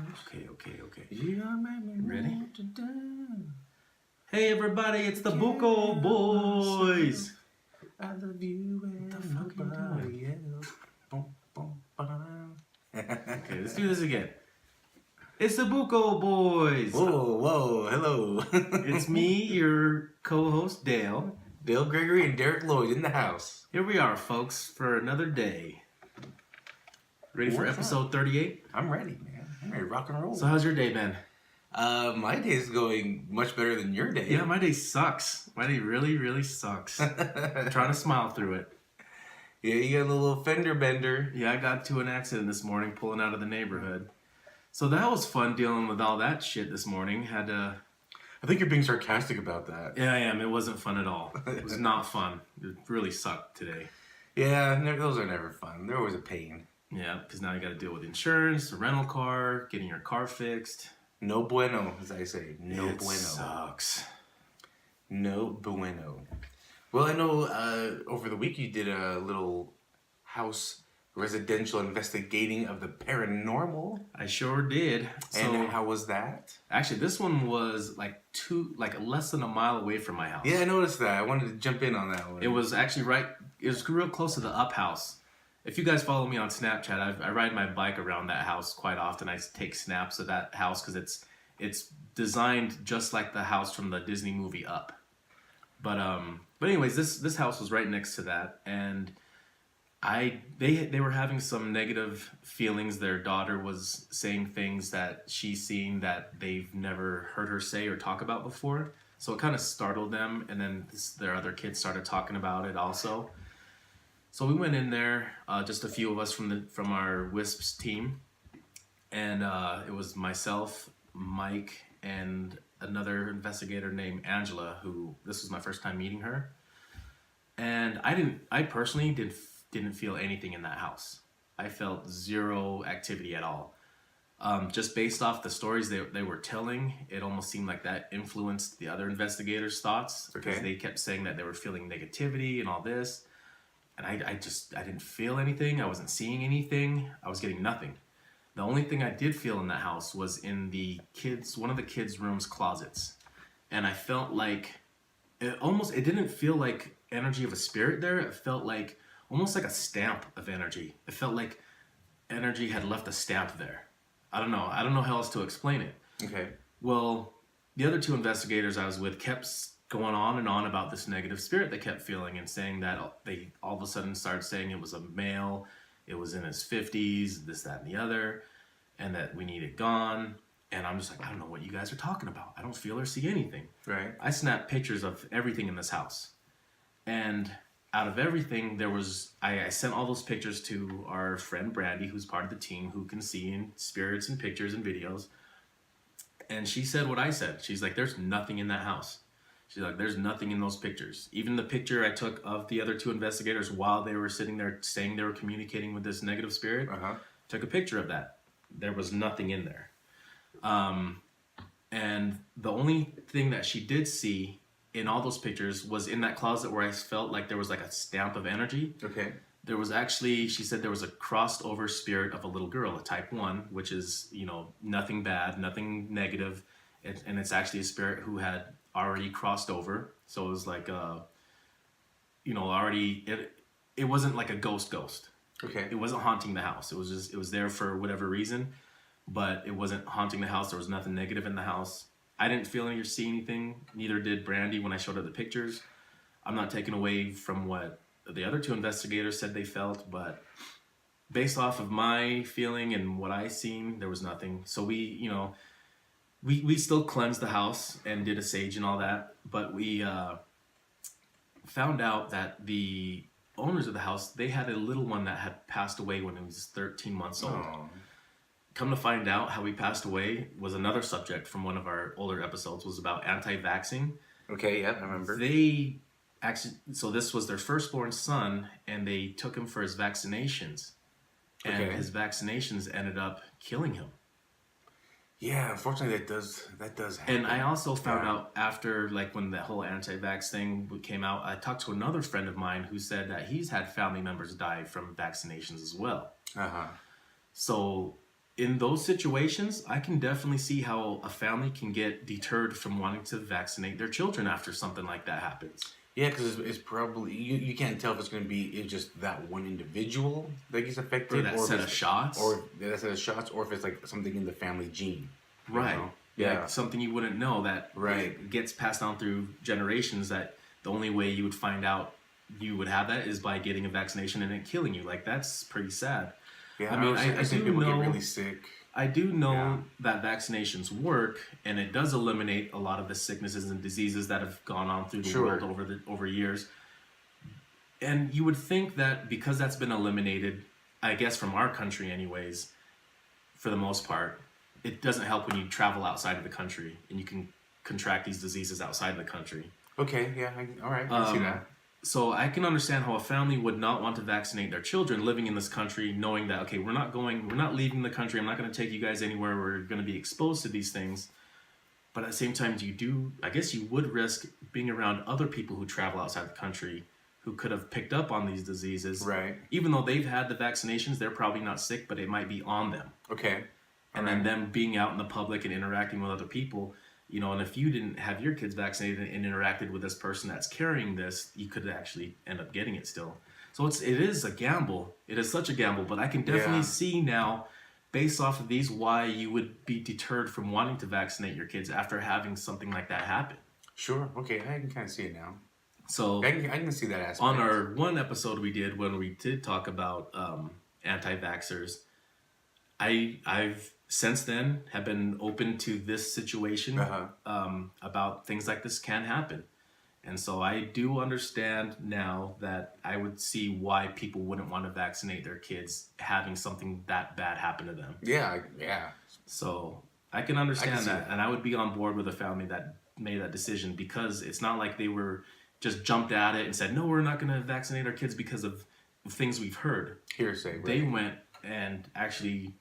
Okay. You don't make me Ready? to die. Hey everybody, it's the Buko Boys. I love you and What the fuck are you doing? else. Boom, boom, ba-da-da. Okay, let's do this again. It's the Buko Boys. Whoa, hello. It's me, your co-host Dale. Dale Gregory and Derek Lloyd in the house. Here we are, folks, for another day. Ready for What's episode 38? I'm ready, man. I'm ready to rock and roll. So how's your day been? My day is going much better than your day. Yeah, my day sucks. My day really sucks. I'm trying to smile through it. Yeah, you got a little fender bender. Yeah, I got to an accident this morning pulling out of the neighborhood. So that was fun dealing with all that shit this morning. I think you're being sarcastic about that. Yeah, I am. It wasn't fun at all. It was not fun. It really sucked today. Yeah, those are never fun. They're always a pain. Yeah, because now you got to deal with insurance, the rental car, getting your car fixed. No bueno, as I say. No It bueno. sucks. No bueno. Well, I know over the week you did a little house residential investigating of the paranormal. I sure did. And how was that? Actually, this one was like less than a mile away from my house. Yeah, I noticed that. I wanted to jump in on that one. It was actually it was real close to the up house. If you guys follow me on Snapchat, I ride my bike around that house quite often. I take snaps of that house because it's designed just like the house from the Disney movie Up. But anyways, this house was right next to that, and they were having some negative feelings. Their daughter was saying things that she's seen that they've never heard her say or talk about before. So it kind of startled them, and then their other kids started talking about it also. So we went in there, just a few of us from our WISPs team, and it was myself, Mike, and another investigator named Angela, who this was my first time meeting her. And I personally didn't feel anything in that house. I felt zero activity at all. Just based off the stories they were telling, it almost seemed like that influenced the other investigators' thoughts. Okay. Because they kept saying that they were feeling negativity and all this. And I didn't feel anything. I wasn't seeing anything. I was getting nothing. The only thing I did feel in that house was in one of the kids' room's closets. And I felt like it didn't feel like energy of a spirit there. It felt like almost like a stamp of energy. It felt like energy had left a stamp there. I don't know how else to explain it. Okay. Well, the other two investigators I was with kept going on and on about this negative spirit they kept feeling, and saying that they all of a sudden started saying it was a male, it was in his 50s, this, that, and the other, and that we need it gone. And I'm just like, I don't know what you guys are talking about. I don't feel or see anything. Right. I snapped pictures of everything in this house. And out of everything, I sent all those pictures to our friend Brandy, who's part of the team, who can see in spirits and pictures and videos. And she said what I said. She's like, there's nothing in that house. She's like, there's nothing in those pictures. Even the picture I took of the other two investigators while they were sitting there saying they were communicating with this negative spirit, took a picture of that. There was nothing in there. And the only thing that she did see in all those pictures was in that closet where I felt like there was like a stamp of energy. Okay. There was actually, she said there was a crossed over spirit of a little girl, a type 1, which is, nothing bad, nothing negative. And it's actually a spirit who had already crossed over. So it was like, it wasn't like a ghost. Okay. It wasn't haunting the house. It was there for whatever reason, but it wasn't haunting the house. There was nothing negative in the house. I didn't feel or see anything. Neither did Brandy when I showed her the pictures. I'm not taking away from what the other two investigators said they felt, but based off of my feeling and what I seen, there was nothing. So we still cleansed the house and did a sage and all that, but we found out that the owners of the house, they had a little one that had passed away when it was 13 months old. Oh. Come to find out how he passed away was another subject from one of our older episodes, was about anti-vaxxing. Okay, yeah, I remember. So this was their firstborn son, and they took him for his vaccinations. And his vaccinations ended up killing him. Yeah, unfortunately that does happen. And I also found out after, like, when the whole anti-vax thing came out, I talked to another friend of mine who said that he's had family members die from vaccinations as well. Uh-huh. So in those situations, I can definitely see how a family can get deterred from wanting to vaccinate their children after something like that happens. Yeah, because it's probably you can't tell if it's going to be it's just that one individual that gets affected, Or that set of shots, or that set of shots, or if it's like something in the family gene. Right. Know? Yeah. Like something you wouldn't know that gets passed down through generations. That the only way you would find out you would have that is by getting a vaccination and it killing you. Like that's pretty sad. Yeah, I mean, I do people know, get really sick. I do know that vaccinations work, and it does eliminate a lot of the sicknesses and diseases that have gone on through the world over years. And you would think that because that's been eliminated, I guess from our country anyways, for the most part, it doesn't help when you travel outside of the country and you can contract these diseases outside of the country. Okay, yeah, all right, I see that. So I can understand how a family would not want to vaccinate their children living in this country, knowing that, okay, we're not leaving the country. I'm not going to take you guys anywhere. We're going to be exposed to these things. But at the same time, I guess you would risk being around other people who travel outside the country who could have picked up on these diseases. Right. Even though they've had the vaccinations, they're probably not sick, but it might be on them. Okay. And then them being out in the public and interacting with other people, and if you didn't have your kids vaccinated and interacted with this person that's carrying this, you could actually end up getting it still. So it is a gamble. It is such a gamble, but I can definitely see now, based off of these, why you would be deterred from wanting to vaccinate your kids after having something like that happen. Sure. Okay, I can kind of see it now. So I can see that aspect. On our one episode we did when we did talk about anti-vaxxers, I've since then have been open to this situation about things like this can happen. And so I do understand now that I would see why people wouldn't want to vaccinate their kids having something that bad happen to them. Yeah. So I can understand that. And I would be on board with a family that made that decision, because it's not like they were just jumped at it and said, no, we're not going to vaccinate our kids because of things we've heard. Hearsay. Right? They went and actually,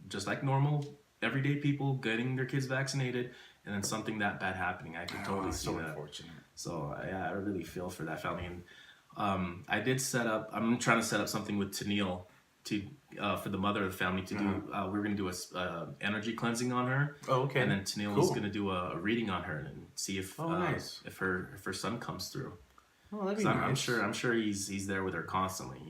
just like normal, everyday people getting their kids vaccinated, and then something that bad happening. I can totally see that. Unfortunate. So I really feel for that family. And I'm trying to set up something with Tennille for the mother of the family to do. We're going to do a energy cleansing on her. Oh, okay. And then Tennille is going to do a reading on her and see if nice. if her son comes through. Oh, that'd be nice. I'm sure he's there with her constantly,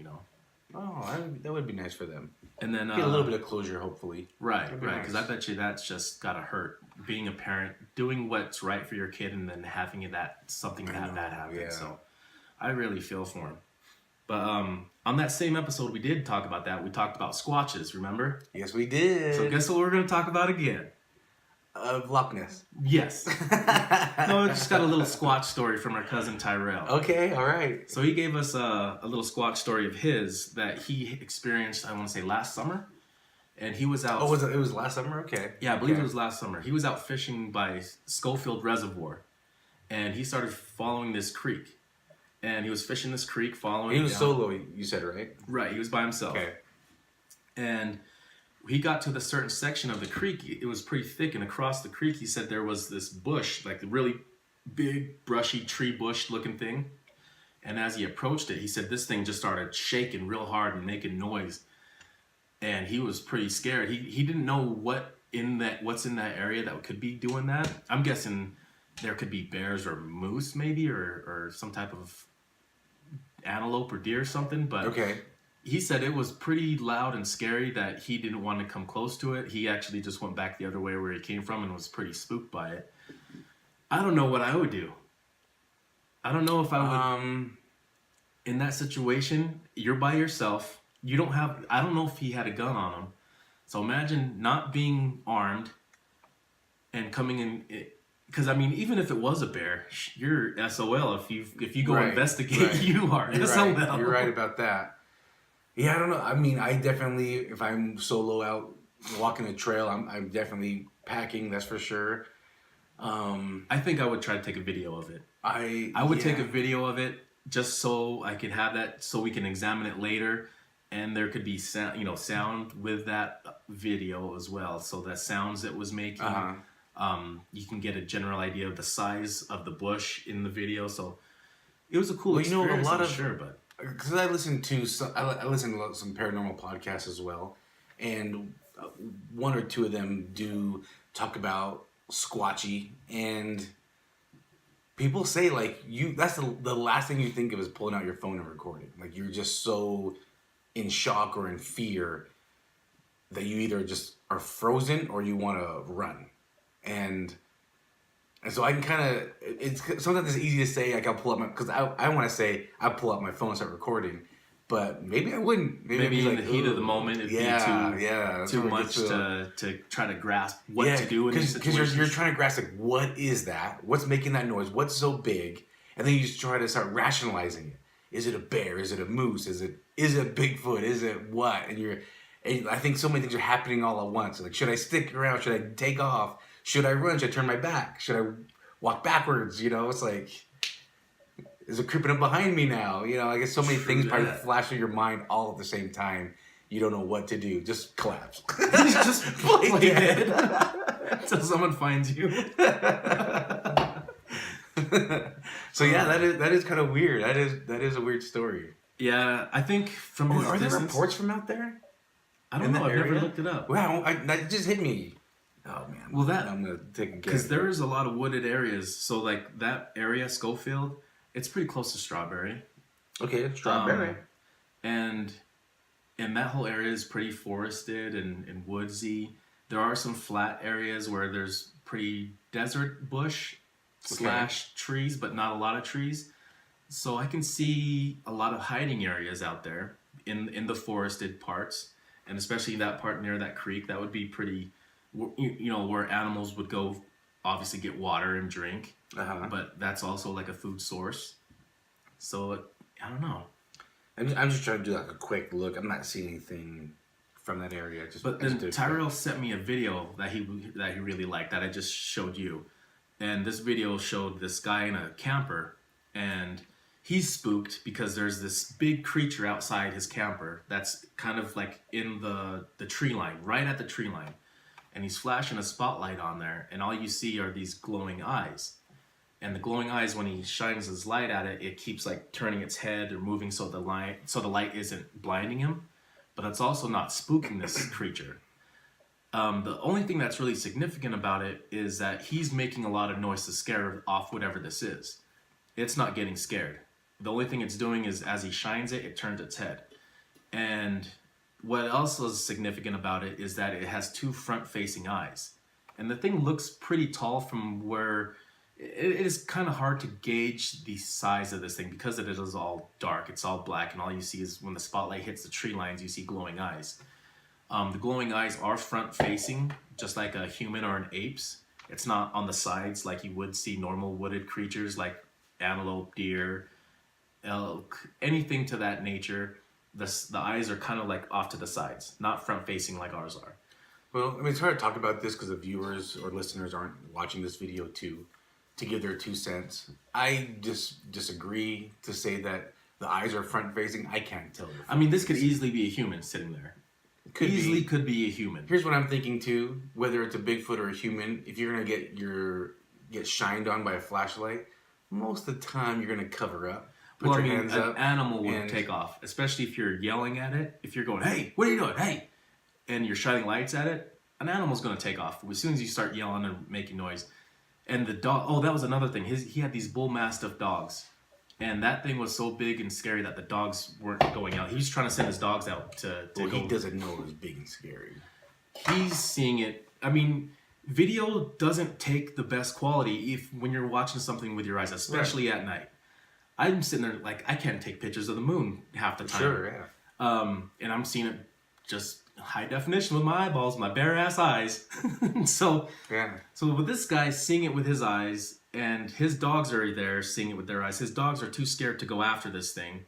Oh, that would be nice for them. And then get a little bit of closure, hopefully. Right. Because I bet you that's just gotta hurt. Being a parent, doing what's right for your kid, and then having something that bad happen. Yeah. So I really feel for him. But on that same episode, we did talk about that. We talked about Squatches. Remember? Yes, we did. So guess what we're gonna talk about again? Loch Ness. Yes. No, I just got a little Squatch story from our cousin Tyrell. Okay, all right. So he gave us a little Squatch story of his that he experienced, I want to say last summer. And he was out... Oh, it was last summer? Okay. Yeah, I believe it was last summer. He was out fishing by Schofield Reservoir. And he started following this creek. And he was fishing this creek, following... He was solo, you said, right? Right, he was by himself. Okay. And he got to the certain section of the creek. It was pretty thick, and across the creek, he said there was this bush, like a really big, brushy tree bush looking thing. And as he approached it, he said this thing just started shaking real hard and making noise. And he was pretty scared. He didn't know what's in that area that could be doing that. I'm guessing there could be bears or moose maybe, or some type of antelope or deer or something. But okay. He said it was pretty loud and scary that he didn't want to come close to it. He actually just went back the other way where he came from and was pretty spooked by it. I don't know what I would do. I don't know if I would... in that situation, you're by yourself. I don't know if he had a gun on him. So imagine not being armed and coming in... Because, I mean, even if it was a bear, you're SOL. If you go investigate, you are SOL. Right. You're right about that. Yeah, I don't know. I mean, I definitely, if I'm solo out walking a trail, I'm definitely packing, that's for sure. I think I would try to take a video of it. I would take a video of it just so I can have that, so we can examine it later, and there could be sound with that video as well. So the sounds it was making, you can get a general idea of the size of the bush in the video. So it was a cool experience. But because I listen to some paranormal podcasts as well, and one or two of them do talk about Squatchy, and people say like that's the last thing you think of is pulling out your phone and recording. Like you're just so in shock or in fear that you either just are frozen or you want to run. And so I can kind of, it's sometimes it's easy to say, like I'll pull up because I want to say I pull out my phone and start recording, but maybe I wouldn't. Maybe in like, the heat of the moment it'd be too much to try to grasp what to do in these situations. Because you're trying to grasp like, what is that? What's making that noise? What's so big? And then you just try to start rationalizing it. Is it a bear? Is it a moose? Is it Bigfoot? Is it what? And I think so many things are happening all at once. Like, should I stick around? Should I take off? Should I run? Should I turn my back? Should I walk backwards? You know, it's like, is it creeping up behind me now? You know, I guess so many things probably flash through your mind all at the same time. You don't know what to do. Just collapse. Just play dead until someone finds you. So yeah, that is kind of weird. That is a weird story. Yeah, I think from are there reports from out there? I don't know. I've never looked it up. Wow, that just hit me. Oh man. Well, I'm gonna take a guess. Because there is a lot of wooded areas. So like that area, Schofield, it's pretty close to Strawberry. Okay, Strawberry. And that whole area is pretty forested and woodsy. There are some flat areas where there's pretty desert bush / trees, but not a lot of trees. So I can see a lot of hiding areas out there in the forested parts, and especially that part near that creek. That would be pretty, you know, where animals would go, obviously get water and drink. But that's also like a food source. So I don't know. I'm just trying to do like a quick look. I'm not seeing anything from that area. But then Tyrell sent me a video that he really liked that I just showed you. And this video showed this guy in a camper, and he's spooked because there's this big creature outside his camper that's kind of like in the tree line, right at the tree line. And he's flashing a spotlight on there, and all you see are these glowing eyes. And the glowing eyes, when he shines his light at it, it keeps like turning its head or moving so the light isn't blinding him, but it's also not spooking this creature. The only thing that's really significant about it is that he's making a lot of noise to scare off whatever this is. It's not getting scared. The only thing it's doing is as he shines it, it turns its head. And what else is significant about it is that it has two front-facing eyes. And the thing looks pretty tall from where it is kind of hard to gauge the size of this thing because it is all dark. It's all black, and all you see is when the spotlight hits the tree lines, you see glowing eyes. The glowing eyes are front-facing, just like a human or an ape's. It's not on the sides like you would see normal wooded creatures like antelope, deer, elk, anything to that nature. The eyes are kind of like off to the sides, not front-facing like ours are. Well, I mean, it's hard to talk about this because the viewers or listeners aren't watching this video to give their 2 cents. I just disagree to say that the eyes are front-facing. I can't tell. I mean, this could easily be a human sitting there. Could be a human. Here's what I'm thinking too: whether it's a Bigfoot or a human, if you're gonna get shined on by a flashlight, most of the time you're gonna cover up. Put your hands up. An animal would take off, especially if you're yelling at it. If you're going, "Hey, what are you doing? Hey!" and you're shining lights at it, an animal's gonna take off as soon as you start yelling and making noise. And the dog. Oh, that was another thing. He had these bull mastiff dogs. And that thing was so big and scary that the dogs weren't going out. He was trying to send his dogs out to go. He doesn't know it was big and scary. He's seeing it. I mean, video doesn't take the best quality when you're watching something with your eyes, especially at night. I'm sitting there like, I can't take pictures of the moon half the time. Sure, yeah. And I'm seeing it just high definition with my eyeballs, my bare ass eyes. So with this guy seeing it with his eyes, and his dogs are there seeing it with their eyes. His dogs are too scared to go after this thing.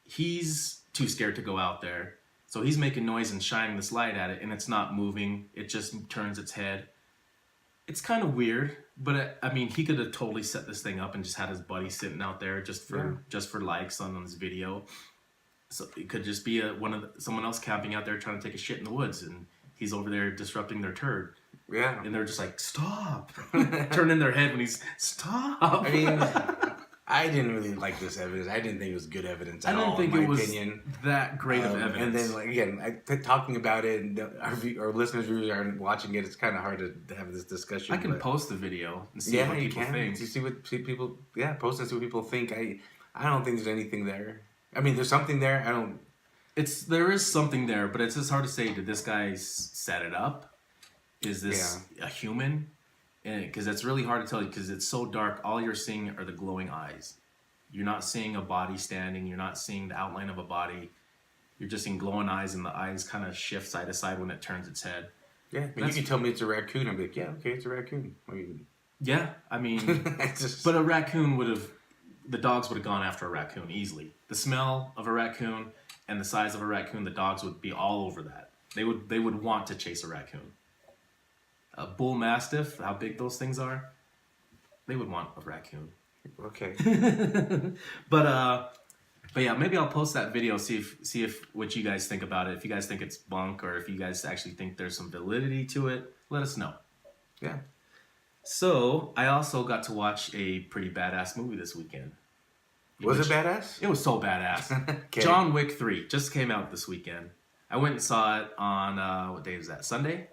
He's too scared to go out there. So he's making noise and shining this light at it, and it's not moving. It just turns its head. It's kind of weird, but I mean, he could have totally set this thing up and just had his buddy sitting out there just for likes on his video. So it could just be someone else camping out there trying to take a shit in the woods, and he's over there disrupting their turd. Yeah. And they're just like, stop. Turning their head when he's, stop. I mean, I didn't really like this evidence. I didn't think it was good evidence at I didn't all, think in it my was opinion. that great of evidence. And then, like, again, talking about it, and our listeners really aren't watching it. It's kind of hard to have this discussion. I can post the video and see what people think. You see people, post and see what people think. I don't think there's anything there. I mean, there's something there. There is something there, but it's just hard to say. Did this guy set it up? Is this a human? Because it's really hard to tell you because it's so dark. All you're seeing are the glowing eyes. You're not seeing a body standing. You're not seeing the outline of a body. You're just seeing glowing eyes, and the eyes kind of shift side to side when it turns its head. Yeah, but you can tell me it's a raccoon. I'm like, yeah, okay, it's a raccoon. I mean, but a raccoon the dogs would have gone after a raccoon easily. The smell of a raccoon and the size of a raccoon, the dogs would be all over that. They would want to chase a raccoon. A bull mastiff, how big those things are, they would want a raccoon. Okay. But yeah, maybe I'll post that video, see if what you guys think about it. If you guys think it's bunk or if you guys actually think there's some validity to it, let us know. Yeah. So I also got to watch a pretty badass movie this weekend. Was it badass? It was so badass. Okay. John Wick 3 just came out this weekend. I went and saw it on what day was that? Sunday?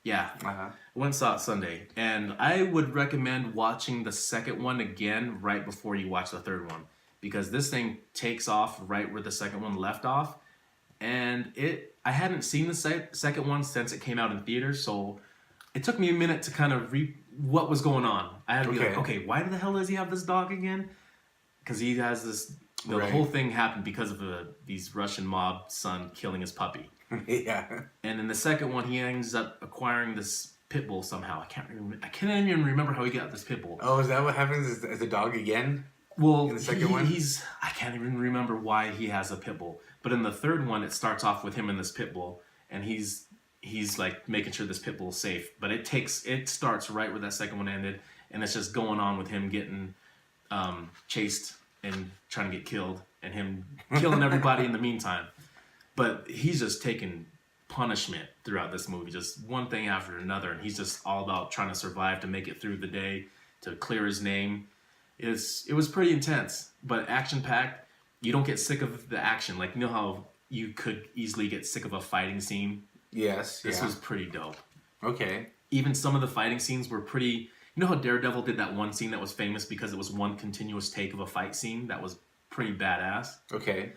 Yeah. I went and saw it Sunday. And I would recommend watching the second one again right before you watch the third one. Because this thing takes off right where the second one left off. And I hadn't seen the second one since it came out in theaters, so it took me a minute to kind of what was going on. I had to be like, okay, why the hell does he have this dog again? Because he has this... The whole thing happened because of these Russian mob son killing his puppy. Yeah. And in the second one, he ends up acquiring this pit bull somehow. I can't even remember how he got this pit bull. Oh, is that what happens? Is the dog again? Well, in the second one? I can't even remember why he has a pit bull. But in the third one, it starts off with him and this pit bull, and he's like making sure this pit bull is safe. But it starts right where that second one ended, and it's just going on with him getting chased and trying to get killed, and him killing everybody in the meantime. But he's just taking punishment throughout this movie, just one thing after another, and he's just all about trying to survive to make it through the day, to clear his name. It was pretty intense, but action-packed. You don't get sick of the action. Like, you know how you could easily get sick of a fighting scene? Yes. This was pretty dope. Okay. Even some of the fighting scenes were pretty... You know how Daredevil did that one scene that was famous because it was one continuous take of a fight scene? That was pretty badass. Okay.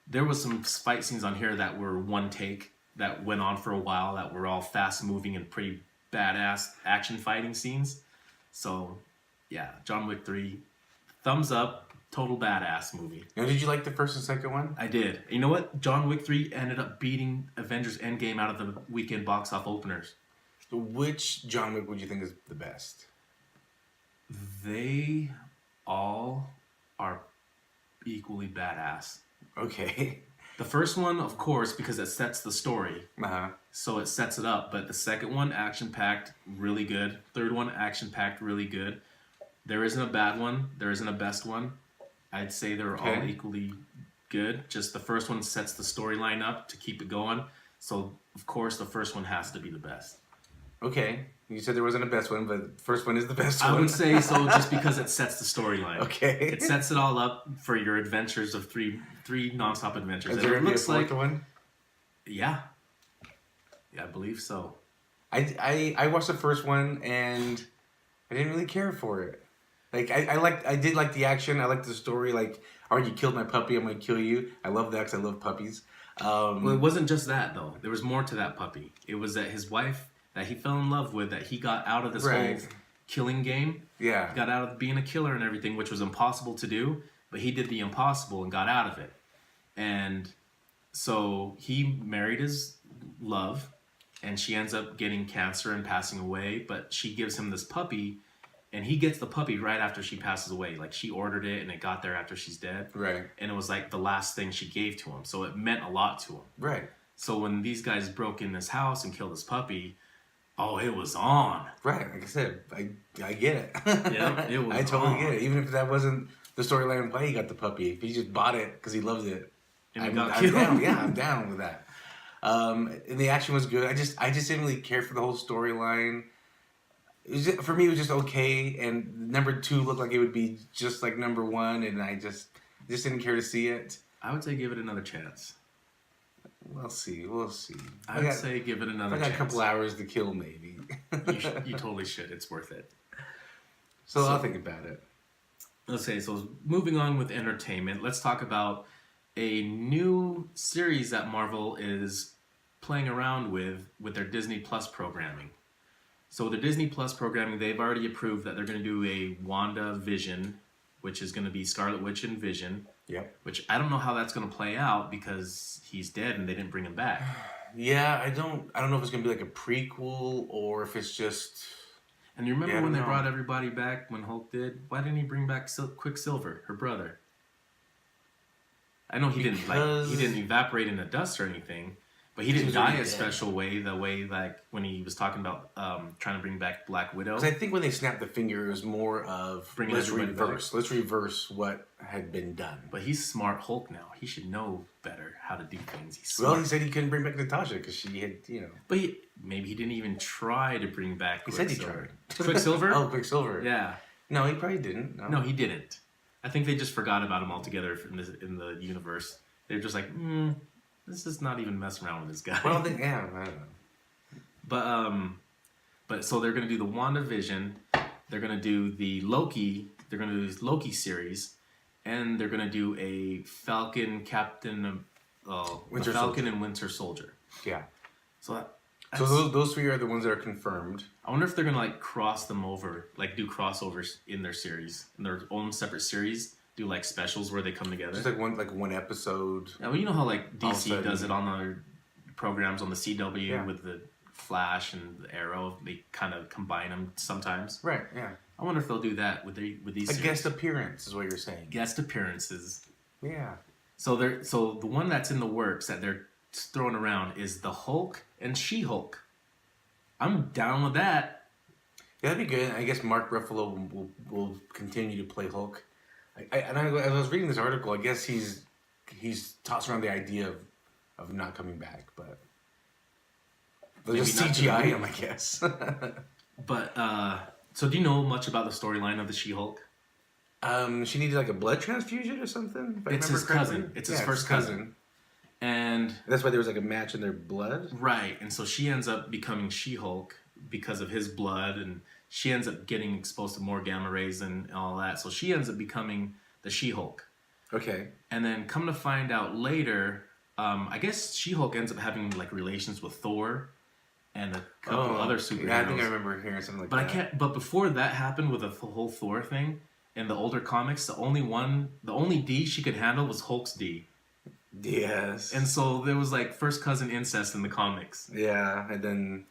There was some fight scenes on here that were one take that went on for a while, that were all fast-moving and pretty badass action fighting scenes. So... yeah, John Wick 3, thumbs up, total badass movie. Now, did you like the first and second one? I did. You know what? John Wick 3 ended up beating Avengers Endgame out of the weekend box office openers. So which John Wick would you think is the best? They all are equally badass. Okay. The first one, of course, because it sets the story. Uh-huh. So it sets it up. But the second one, action-packed, really good. Third one, action-packed, really good. There isn't a bad one. There isn't a best one. I'd say they're all equally good. Just the first one sets the storyline up to keep it going. So, of course, the first one has to be the best. Okay. You said there wasn't a best one, but the first one is the best one. I would say so just because it sets the storyline. Okay. It sets it all up for your adventures of three nonstop adventures. Is there going to be a fourth one? Yeah. Yeah, I believe so. I watched the first one, and I didn't really care for it. Like, I did like the action. I liked the story. Like, all right, you killed my puppy, I'm going to kill you. I love that because I love puppies. Well, it wasn't just that, though. There was more to that puppy. It was that his wife that he fell in love with, that he got out of this whole killing game. Yeah. Got out of being a killer and everything, which was impossible to do. But he did the impossible and got out of it. And so he married his love, and she ends up getting cancer and passing away. But she gives him this puppy, and he gets the puppy right after she passes away. Like, she ordered it, and it got there after she's dead. Right. And it was like the last thing she gave to him. So it meant a lot to him. Right. So when these guys broke in this house and killed his puppy, oh, it was on. Right. Like I said, I get it. Yeah, it was I totally on. get it. Even if that wasn't the storyline why he got the puppy. If he just bought it because he loves it. And I'm killed. down. Yeah, I'm down with that. And the action was good. I just didn't really care for the whole storyline. for me, it was just okay. And number 2 looked like it would be just like number 1, and I just didn't care to see it. I would say give it another chance. We'll see. I would say give it another chance. I got a couple hours to kill, maybe. You totally should. It's worth it. So I'll think about it. Okay, so moving on with entertainment, let's talk about a new series that Marvel is playing around with their Disney Plus programming. So the Disney Plus programming, they've already approved that they're going to do a WandaVision, which is going to be Scarlet Witch and Vision. Yep. Which I don't know how that's going to play out because he's dead and they didn't bring him back. Yeah, I don't know if it's going to be like a prequel or if it's just... And you remember when they brought everybody back when Hulk did? Why didn't he bring back Quicksilver, her brother? I know he didn't evaporate in the dust or anything, but he didn't die a special way. The way like when he was talking about trying to bring back Black Widow. Because I think when they snapped the finger, it was more of let's reverse what had been done. But he's smart Hulk now. He should know better how to do things. He's smart. Well, he said he couldn't bring back Natasha because she had, But maybe he didn't even try to bring back. He said he tried. Quicksilver. Oh, Quicksilver. Yeah. No, he probably didn't. No, he didn't. I think they just forgot about him altogether in the universe. They're just like, this is not even messing around with this guy. Well, I don't know. But so they're gonna do the WandaVision, they're gonna do the Loki, they're gonna do this Loki series, and they're gonna do a Falcon and Winter Soldier. Yeah. So those 3 are the ones that are confirmed. I wonder if they're gonna like cross them over, like do crossovers in their series, in their own separate series. Do like specials where they come together. Just like one episode. Yeah, well, you know how like DC does it on their programs on the CW with the Flash and the Arrow. They kind of combine them sometimes. Right. Yeah. I wonder if they'll do that with these. A guest appearance is what you're saying. Guest appearances. Yeah. So the one that's in the works that they're throwing around is the Hulk and She-Hulk. I'm down with that. Yeah, that'd be good. I guess Mark Ruffalo will continue to play Hulk. As I was reading this article, I guess he's tossed around the idea of not coming back, but they'll just CGI him, I guess. But so do you know much about the storyline of the She-Hulk? She needed like a blood transfusion or something. It's his cousin. It's his first cousin. And that's why there was like a match in their blood. Right, and so she ends up becoming She-Hulk because of his blood, and she ends up getting exposed to more gamma rays and all that. So she ends up becoming the She-Hulk. Okay. And then come to find out later, I guess She-Hulk ends up having like relations with Thor and a couple other superheroes. Yeah, I think I remember hearing something like that. But before that happened with the whole Thor thing, in the older comics, the only D she could handle was Hulk's D. Yes. And so there was like first cousin incest in the comics. Yeah, and then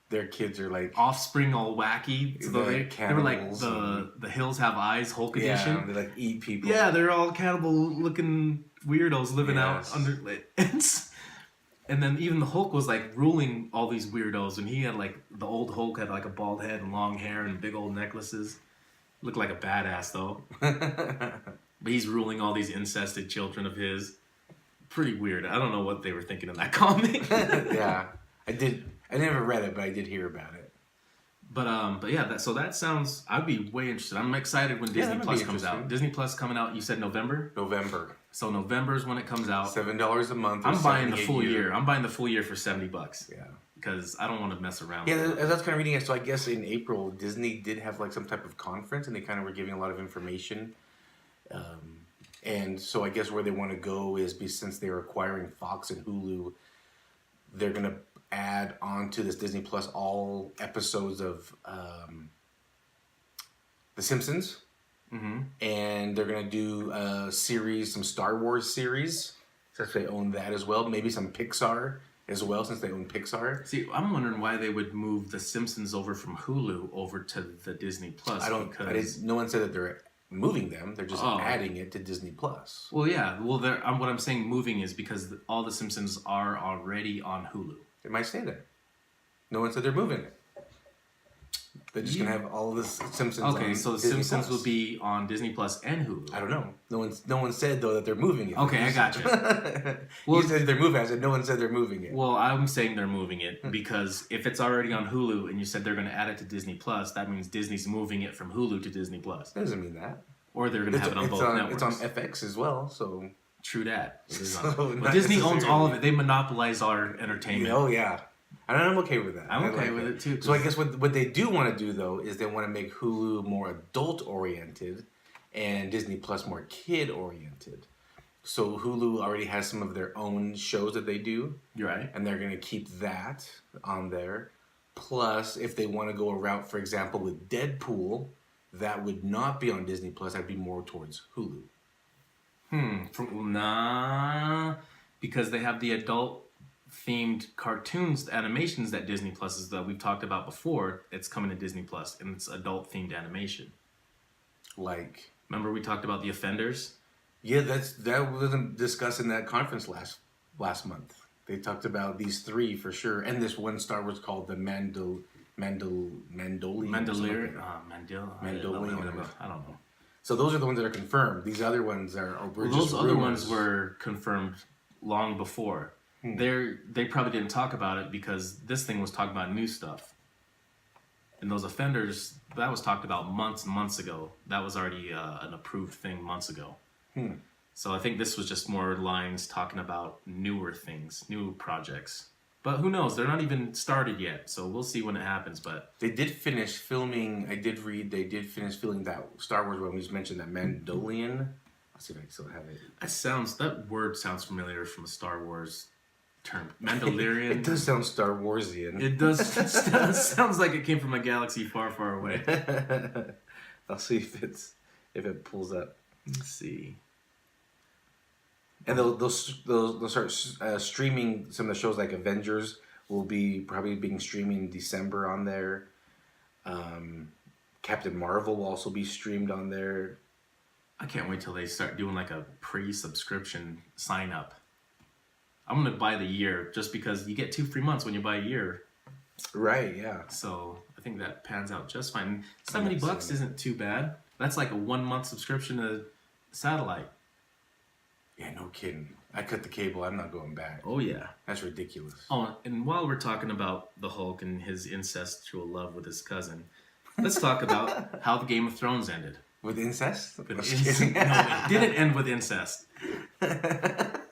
their kids are like offspring all wacky. So they were like the Hills Have Eyes Hulk edition. Yeah, they like eat people. Yeah, they're all cannibal looking weirdos living out under and then even the Hulk was like ruling all these weirdos, and he had like the old Hulk had like a bald head and long hair and big old necklaces. Looked like a badass though. But he's ruling all these incested children of his. Pretty weird. I don't know what they were thinking in that comic. Yeah, I never read it, but I did hear about it. But yeah, that sounds. I'd be way interested. I'm excited when Disney Plus comes out. Disney Plus coming out. You said November. November. So November is when it comes out. $7 a month. I'm buying the full year. I'm buying the full year for $70. Yeah. Because I don't want to mess around. Yeah, as I was kind of reading it, so I guess in April Disney did have like some type of conference, and they kind of were giving a lot of information. And so I guess where they want to go is since they're acquiring Fox and Hulu, they're going to add onto this Disney Plus all episodes of The Simpsons. Mm-hmm. And they're going to do a series, some Star Wars series, since they own that as well. Maybe some Pixar as well, since they own Pixar. See, I'm wondering why they would move The Simpsons over from Hulu over to the Disney Plus. No one said that they're moving them. They're just adding it to Disney Plus. Well, yeah. Well, what I'm saying moving is because all The Simpsons are already on Hulu. They might say that. No one said they're moving it. They're just gonna have all this Simpsons. Okay, so the Disney Simpsons Plus. will be on Disney Plus and Hulu. I don't know. No one said though that they're moving it. Okay, I gotcha. You said they're moving. I said no one said they're moving it. Well, I'm saying they're moving it because if it's already on Hulu and you said they're going to add it to Disney Plus, that means Disney's moving it from Hulu to Disney Plus. That doesn't mean that. Or they're going to have it on both networks. It's on FX as well, so. True that. So but Disney owns all of it. They monopolize our entertainment. Oh yeah. And I'm okay with that. I'm okay with it too. So I guess what they do want to do though is they want to make Hulu more adult oriented and Disney Plus more kid oriented. So Hulu already has some of their own shows that they do. You're right. And they're going to keep that on there. Plus, if they want to go a route, for example, with Deadpool, that would not be on Disney Plus. That'd be more towards Hulu. Because they have the adult themed cartoons, animations that Disney Plus is that we've talked about before. It's coming to Disney Plus, and it's adult themed animation. Like, remember we talked about The Offenders? Yeah, that wasn't discussed in that conference last month. They talked about these three for sure, and this one Star Wars called the Mandalorian. I don't know. So those are the ones that are confirmed. These other ones those other ones were confirmed long before. They probably didn't talk about it because this thing was talking about new stuff. And those Offenders, that was talked about months and months ago. That was already an approved thing months ago. So I think this was just more lines talking about newer things, new projects. But who knows? They're not even started yet, so we'll see when it happens. But they did finish filming. I did read they did finish filming that Star Wars one. We just mentioned that Mandalorian. I'll see if I can still have it. That word sounds familiar from a Star Wars term. Mandalorian. It does sound Star Warsian. It does. It sounds like it came from a galaxy far, far away. I'll see if it pulls up. Let's see. And they'll start streaming some of the shows like Avengers will be probably being streamed in December on there. Captain Marvel will also be streamed on there. I can't wait till they start doing like a pre-subscription sign up. I'm gonna buy the year just because you get 2 free months when you buy a year. Right. Yeah. So I think that pans out just fine. $70 isn't too bad. That's like a 1 month subscription to satellite. Yeah, no kidding. I cut the cable. I'm not going back. Oh, yeah. That's ridiculous. Oh, and while we're talking about the Hulk and his incestual love with his cousin, let's talk about how the Game of Thrones ended. With incest? No, it didn't end with incest. But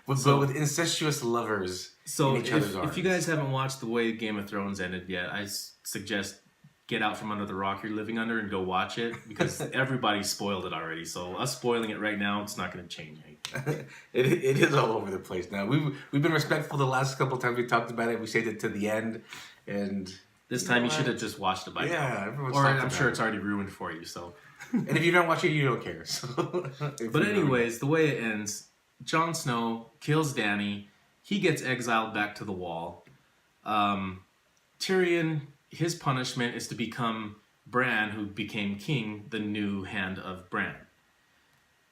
with incestuous lovers so in each other's arms. If you guys haven't watched the way Game of Thrones ended yet, I suggest get out from under the rock you're living under and go watch it because everybody spoiled it already. So us spoiling it right now, it's not going to change anything. It is all over the place now. We've been respectful the last couple times we talked about it. We saved it to the end, and this time you should have just watched it by now. Yeah, everyone's or I'm sure it's already ruined for you. So, and if you don't watch it, you don't care. So, but anyways, the way it ends, Jon Snow kills Dany. He gets exiled back to the Wall. Tyrion, his punishment is to become Bran, who became king, the new hand of Bran.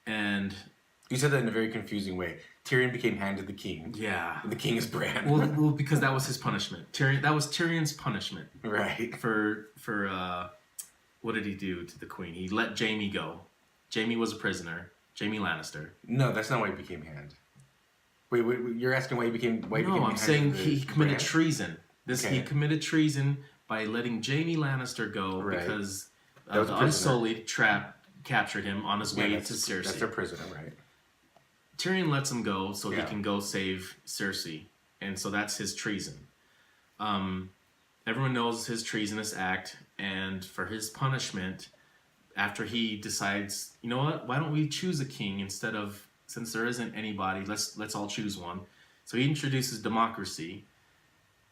And you said that in a very confusing way. Tyrion became hand of the king. Yeah. And the king is Bran. well, because that was his punishment. That was Tyrion's punishment. Right. For what did he do to the queen? He let Jaime go. Jaime was a prisoner. Jaime Lannister. No, that's not why he became hand. Wait, you're asking why he became No, I'm saying he committed treason. He committed treason by letting Jaime Lannister go because the Unsullied captured him on his way to Cersei. That's a prisoner, right? Tyrion lets him go so he can go save Cersei, and so that's his treason. Everyone knows his treasonous act, and for his punishment, after he decides, you know what, why don't we choose a king instead of, since there isn't anybody, let's all choose one. So he introduces democracy.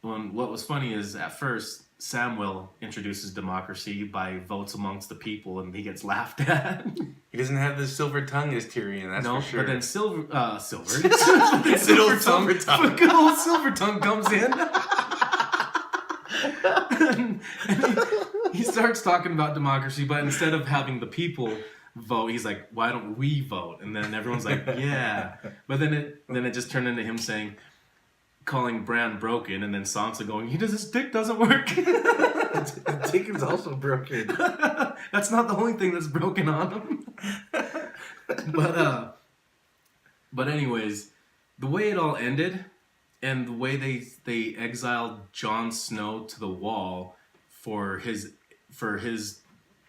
What was funny is at first Samwell introduces democracy by votes amongst the people, and he gets laughed at. He doesn't have the silver tongue as Tyrion, that's for sure. But then Silver Tongue. Good old Silver Tongue comes in. and he starts talking about democracy, but instead of having the people vote, he's like, why don't we vote? And then everyone's like, yeah. But then it just turned into him saying, calling Bran broken, and then Sansa going, his dick doesn't work. The dick is also broken. That's not the only thing that's broken on him. But anyways, the way it all ended, and the way they exiled Jon Snow to the Wall for his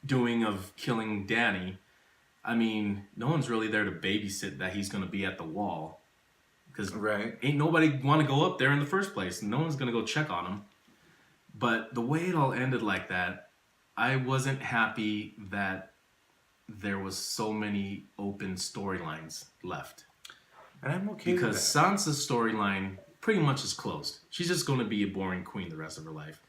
doing of killing Dany. I mean, no one's really there to babysit that he's going to be at the Wall. Because ain't nobody want to go up there in the first place. No one's going to go check on him. But the way it all ended like that, I wasn't happy that there was so many open storylines left. And I'm okay with that. Because Sansa's storyline pretty much is closed. She's just going to be a boring queen the rest of her life.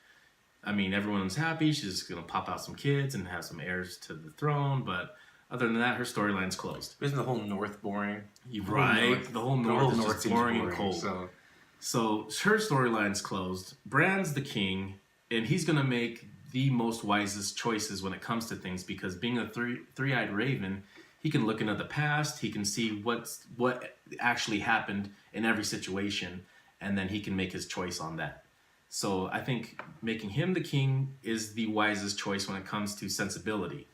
I mean, everyone's happy. She's just going to pop out some kids and have some heirs to the throne. But other than that, her storyline's closed. Isn't the whole North boring? Right. The whole North is just boring and cold. So her storyline's closed. Bran's the king, and he's going to make the most wisest choices when it comes to things, because being a three-eyed raven, he can look into the past, he can see what actually happened in every situation, and then he can make his choice on that. So I think making him the king is the wisest choice when it comes to sensibility.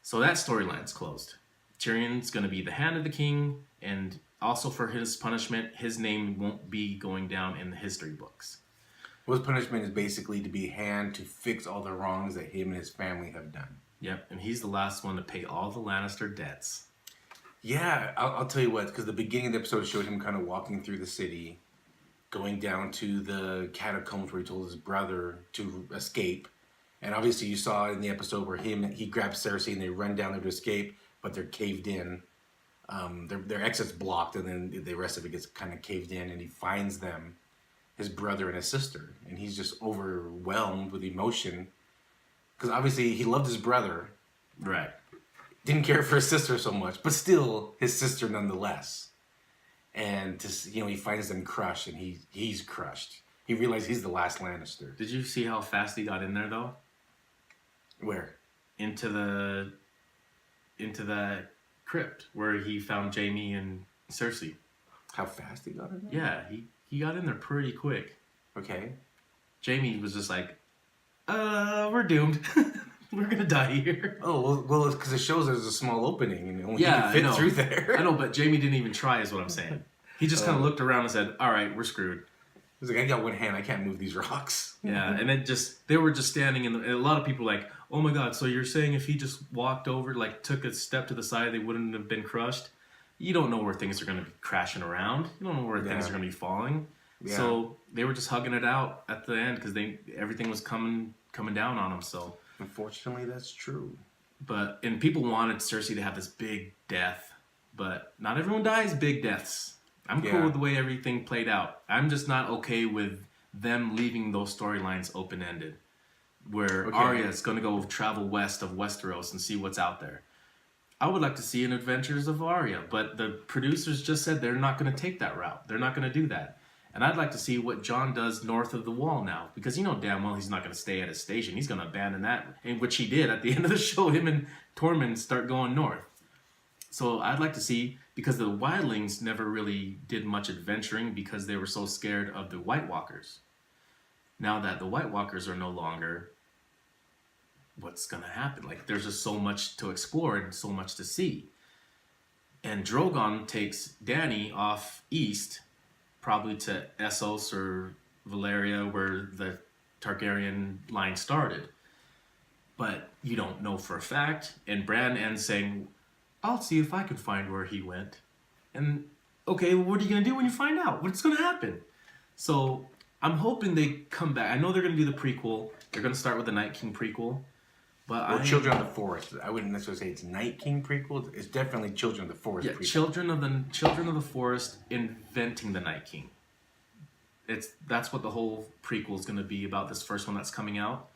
So that storyline's closed. Tyrion's going to be the hand of the king, and also for his punishment, his name won't be going down in the history books. Well, his punishment is basically to be hand to fix all the wrongs that him and his family have done. Yep, and he's the last one to pay all the Lannister debts. Yeah, I'll tell you what, because the beginning of the episode showed him kind of walking through the city, going down to the catacombs where he told his brother to escape. And obviously you saw in the episode where he grabs Cersei and they run down there to escape, but they're caved in. Their exit's blocked, and then the rest of it gets kind of caved in, and he finds them, his brother and his sister, and he's just overwhelmed with emotion. Because obviously he loved his brother. Right. Didn't care for his sister so much, but still his sister nonetheless. And he finds them crushed, and he's crushed. He realized he's the last Lannister. Did you see how fast he got in there, though? Where? Into the crypt where he found Jaime and Cersei. How fast he got in there? Yeah, he got in there pretty quick. Okay. Jaime was just like, we're doomed. We're gonna die here. Oh, well, it's because it shows there's a small opening and only he can fit through there. I know, but Jaime didn't even try, is what I'm saying. He just kind of looked around and said, all right, we're screwed. He's like, I got one hand, I can't move these rocks. Yeah, and they were just standing and a lot of people were like, oh my god, so you're saying if he just walked over, like took a step to the side, they wouldn't have been crushed? You don't know where things are going to be crashing around. You don't know where things are going to be falling. Yeah. So they were just hugging it out at the end because everything was coming down on them. So unfortunately, that's true. And people wanted Cersei to have this big death, but not everyone dies big deaths. I'm cool with the way everything played out. I'm just not okay with them leaving those storylines open-ended, where Arya is going to go travel west of Westeros and see what's out there. I would like to see an Adventures of Arya, but the producers just said they're not going to take that route. They're not going to do that. And I'd like to see what Jon does north of the Wall now, because you know damn well he's not going to stay at his station. He's going to abandon that, which he did at the end of the show. Him and Tormund start going north. So I'd like to see, because the wildlings never really did much adventuring because they were so scared of the White Walkers. Now that the White Walkers are no longer, what's going to happen? Like, there's just so much to explore and so much to see. And Drogon takes Dany off east, probably to Essos or Valyria, where the Targaryen line started. But you don't know for a fact. And Bran ends saying, I'll see if I can find where he went. And, okay, well, what are you going to do when you find out? What's going to happen? So I'm hoping they come back. I know they're going to do the prequel. They're going to start with the Night King prequel. Or Children of the Forest. I wouldn't necessarily say it's Night King prequel. It's definitely Children of the Forest prequel. Children of the Forest inventing the Night King. That's what the whole prequel is going to be about, this first one that's coming out.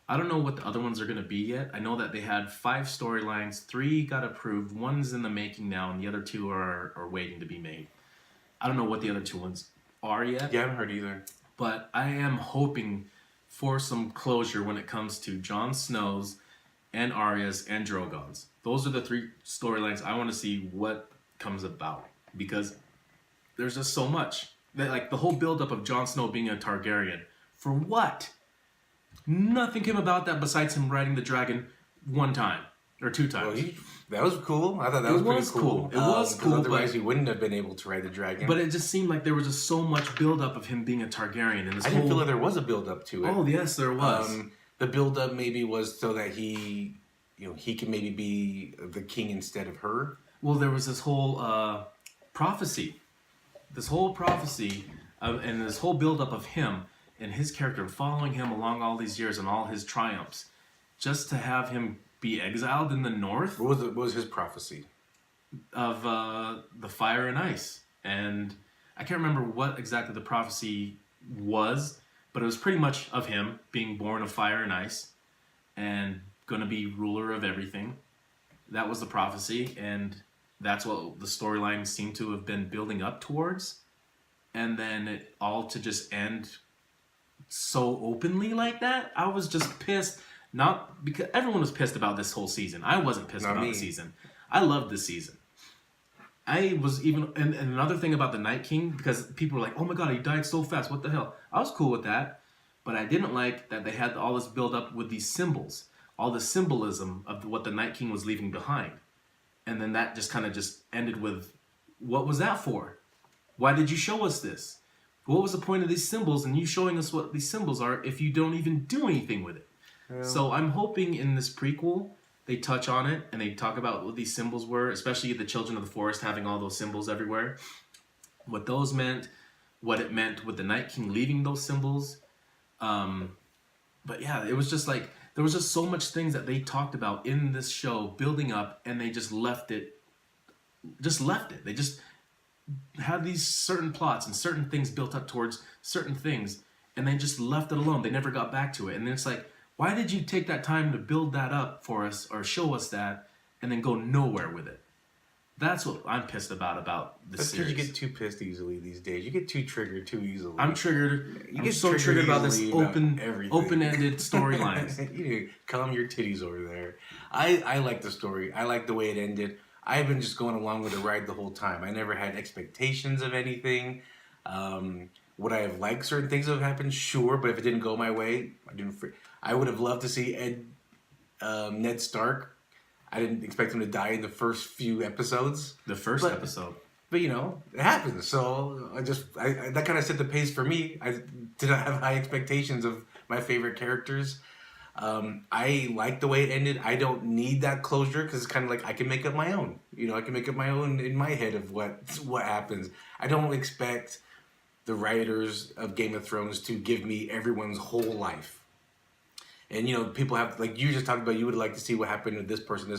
I don't know what the other ones are going to be yet. I know that they had 5 storylines. 3 got approved. 1's in the making now, and the other 2 are waiting to be made. I don't know what the other 2 ones are yet. Yeah, I haven't heard either. But I am hoping for some closure when it comes to Jon Snow's and Arya's and Drogon's. Those are the 3 storylines I want to see what comes about, because there's just so much. Like the whole buildup of Jon Snow being a Targaryen. For what? Nothing came about that besides him riding the dragon one time or two times. Well, that was cool. I thought that was pretty cool. It was cool. Otherwise, he wouldn't have been able to ride the dragon. But it just seemed like there was just so much buildup of him being a Targaryen. And I didn't feel like there was a buildup to it. Oh, yes, there was. The buildup maybe was so that he can maybe be the king instead of her. Well, there was this whole prophecy. This whole prophecy and this whole buildup of him and his character and following him along all these years and all his triumphs. Just to have him be exiled in the north. What was his prophecy? Of the fire and ice. And I can't remember what exactly the prophecy was, but it was pretty much of him being born of fire and ice and going to be ruler of everything. That was the prophecy, and that's what the storyline seemed to have been building up towards. And then it all to just end so openly like that. I was just pissed. Not because everyone was pissed about this whole season. I wasn't pissed about the season. I loved this season. I was even, and another thing about the Night King, because people were like, oh my god, he died so fast, what the hell? I was cool with that, but I didn't like that they had all this build up with these symbols, all the symbolism of what the Night King was leaving behind. And then that just kind of just ended with, what was that for? Why did you show us this? What was the point of these symbols and you showing us what these symbols are if you don't even do anything with it? Yeah. So I'm hoping in this prequel, they touch on it and they talk about what these symbols were, especially the Children of the Forest having all those symbols everywhere. What those meant, what it meant with the Night King leaving those symbols. But yeah, it was just like, there was just so much things that they talked about in this show building up and they just left it. They just had these certain plots and certain things built up towards certain things and they just left it alone. They never got back to it. And then it's like, why did you take that time to build that up for us or show us that and then go nowhere with it? That's what I'm pissed about this series. Because you get too pissed easily these days. You get too triggered too easily. I'm triggered. I'm so triggered about this open-ended storylines. Calm your titties over there. I like the story. I like the way it ended. I've been just going along with the ride the whole time. I never had expectations of anything. Would I have liked certain things that have happened? Sure, but if it didn't go my way, I would have loved to see Ned Stark. I didn't expect him to die in the first few episodes. The first episode. But, it happens. So, that kind of set the pace for me. I did not have high expectations of my favorite characters. I like the way it ended. I don't need that closure because it's kind of like I can make up my own. I can make up my own in my head of what happens. I don't expect the writers of Game of Thrones to give me everyone's whole life. And, people have, like you just talked about, you would like to see what happened with this person.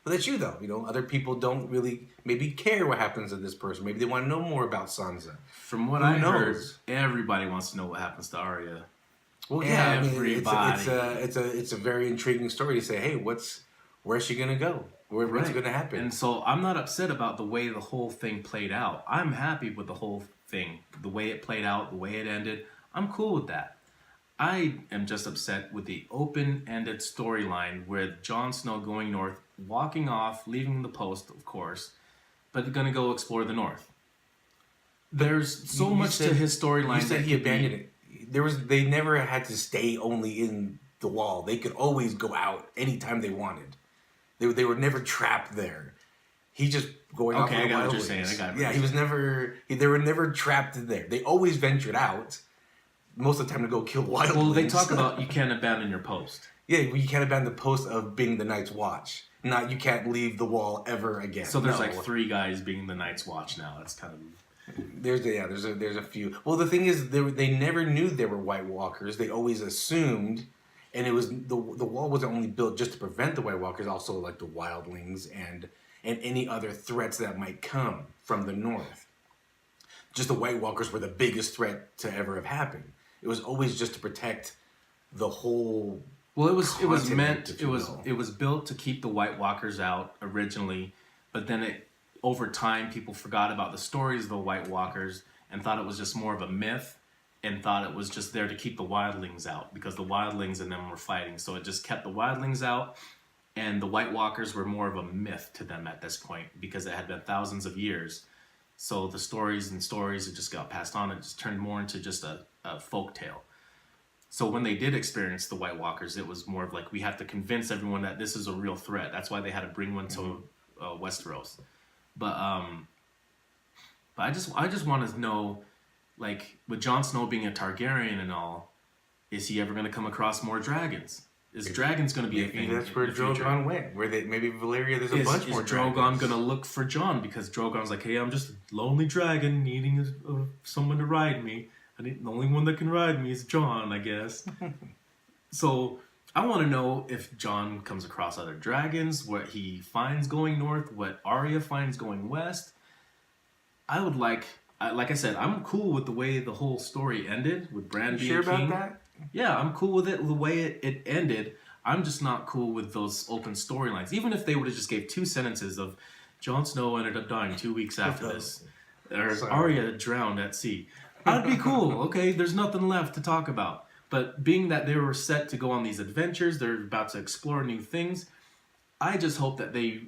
Well, that's you, though. Other people don't really maybe care what happens to this person. Maybe they want to know more about Sansa. From what I heard, everybody wants to know what happens to Arya. Well, yeah, everybody. It's a very intriguing story to say, hey, where's she going to go? What's going to happen? And so I'm not upset about the way the whole thing played out. I'm happy with the whole thing. The way it played out, the way it ended. I'm cool with that. I am just upset with the open-ended storyline with Jon Snow going north, walking off, leaving the post, of course, but going to go explore the north. There's so much to his storyline. You said he abandoned it. They never had to stay only in the wall. They could always go out anytime they wanted. They were never trapped there. He just going off. Okay, I got what you're saying. They were never trapped there. They always ventured out. Most of the time to go kill wildlings. Well, they talk about you can't abandon your post. Yeah, you can't abandon the post of being the Night's Watch. Not you can't leave the wall ever again. So there's like 3 guys being the Night's Watch now. That's kind of... There's a few. Well, the thing is, they never knew there were White Walkers. They always assumed, and it was the wall wasn't only built just to prevent the White Walkers, also like the wildlings and any other threats that might come from the north. Just the White Walkers were the biggest threat to ever have happened. It was always just to protect the whole. Well, it was built to keep the White Walkers out originally, but then over time people forgot about the stories of the White Walkers and thought it was just more of a myth and thought it was just there to keep the wildlings out because the wildlings and them were fighting. So it just kept the wildlings out and the White Walkers were more of a myth to them at this point because it had been thousands of years. So the stories it just got passed on. It just turned more into just a folk tale. So when they did experience the White Walkers, it was more of like we have to convince everyone that this is a real threat. That's why they had to bring one to Westeros. But I just want to know, like, with Jon Snow being a Targaryen and all, is he ever going to come across more dragons? Is dragons going to be a thing? That's where Drogon went. Where maybe Valyria, there's a bunch more dragons. Is Drogon going to look for Jon? Because Drogon's like, hey, I'm just a lonely dragon needing someone to ride me. The only one that can ride me is Jon, I guess. So I want to know if Jon comes across other dragons, what he finds going north, what Arya finds going west. I would like I said, I'm cool with the way the whole story ended, with Bran being king. Sure about that? Yeah, I'm cool with it, the way it ended. I'm just not cool with those open storylines. Even if they would have just gave 2 sentences of Jon Snow ended up dying 2 weeks after this, or Arya drowned at sea. I'd be cool. Okay, there's nothing left to talk about. But being that they were set to go on these adventures, they're about to explore new things, I just hope that they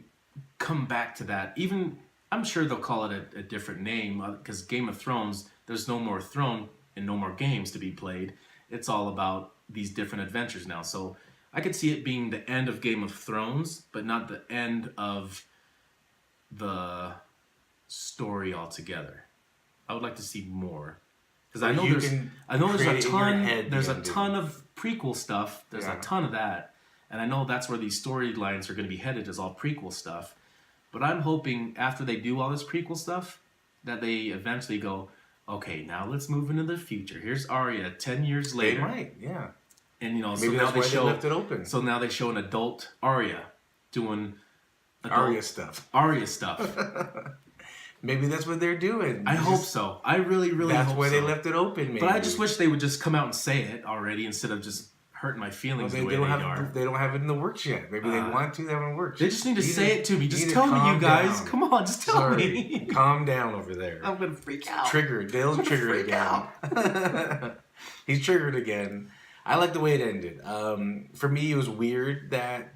come back to that. Even, I'm sure they'll call it a different name, because Game of Thrones, there's no more throne and no more games to be played. It's all about these different adventures now. So I could see it being the end of Game of Thrones, but not the end of the story altogether. I would like to see more. Because I know there's a ton of prequel stuff. There's a ton of that. And I know that's where these storylines are going to be headed, is all prequel stuff. But I'm hoping after they do all this prequel stuff, that they eventually go, okay, now let's move into the future. Here's Arya 10 years later. They might, yeah. And maybe so now they left it open. So now they show an adult Arya doing Arya stuff. Maybe that's what they're doing. I hope so. I really, really hope so. That's why they left it open, maybe. But I just wish they would just come out and say it already instead of just hurting my feelings the way they are. They don't have it in the works yet. Maybe they want to. They haven't worked. They just need to say it to me. Just tell me, you guys. Come on, just tell me. Calm down over there. I'm going to freak out. Triggered. Dale's triggered again. He's triggered again. I like the way it ended. For me, it was weird that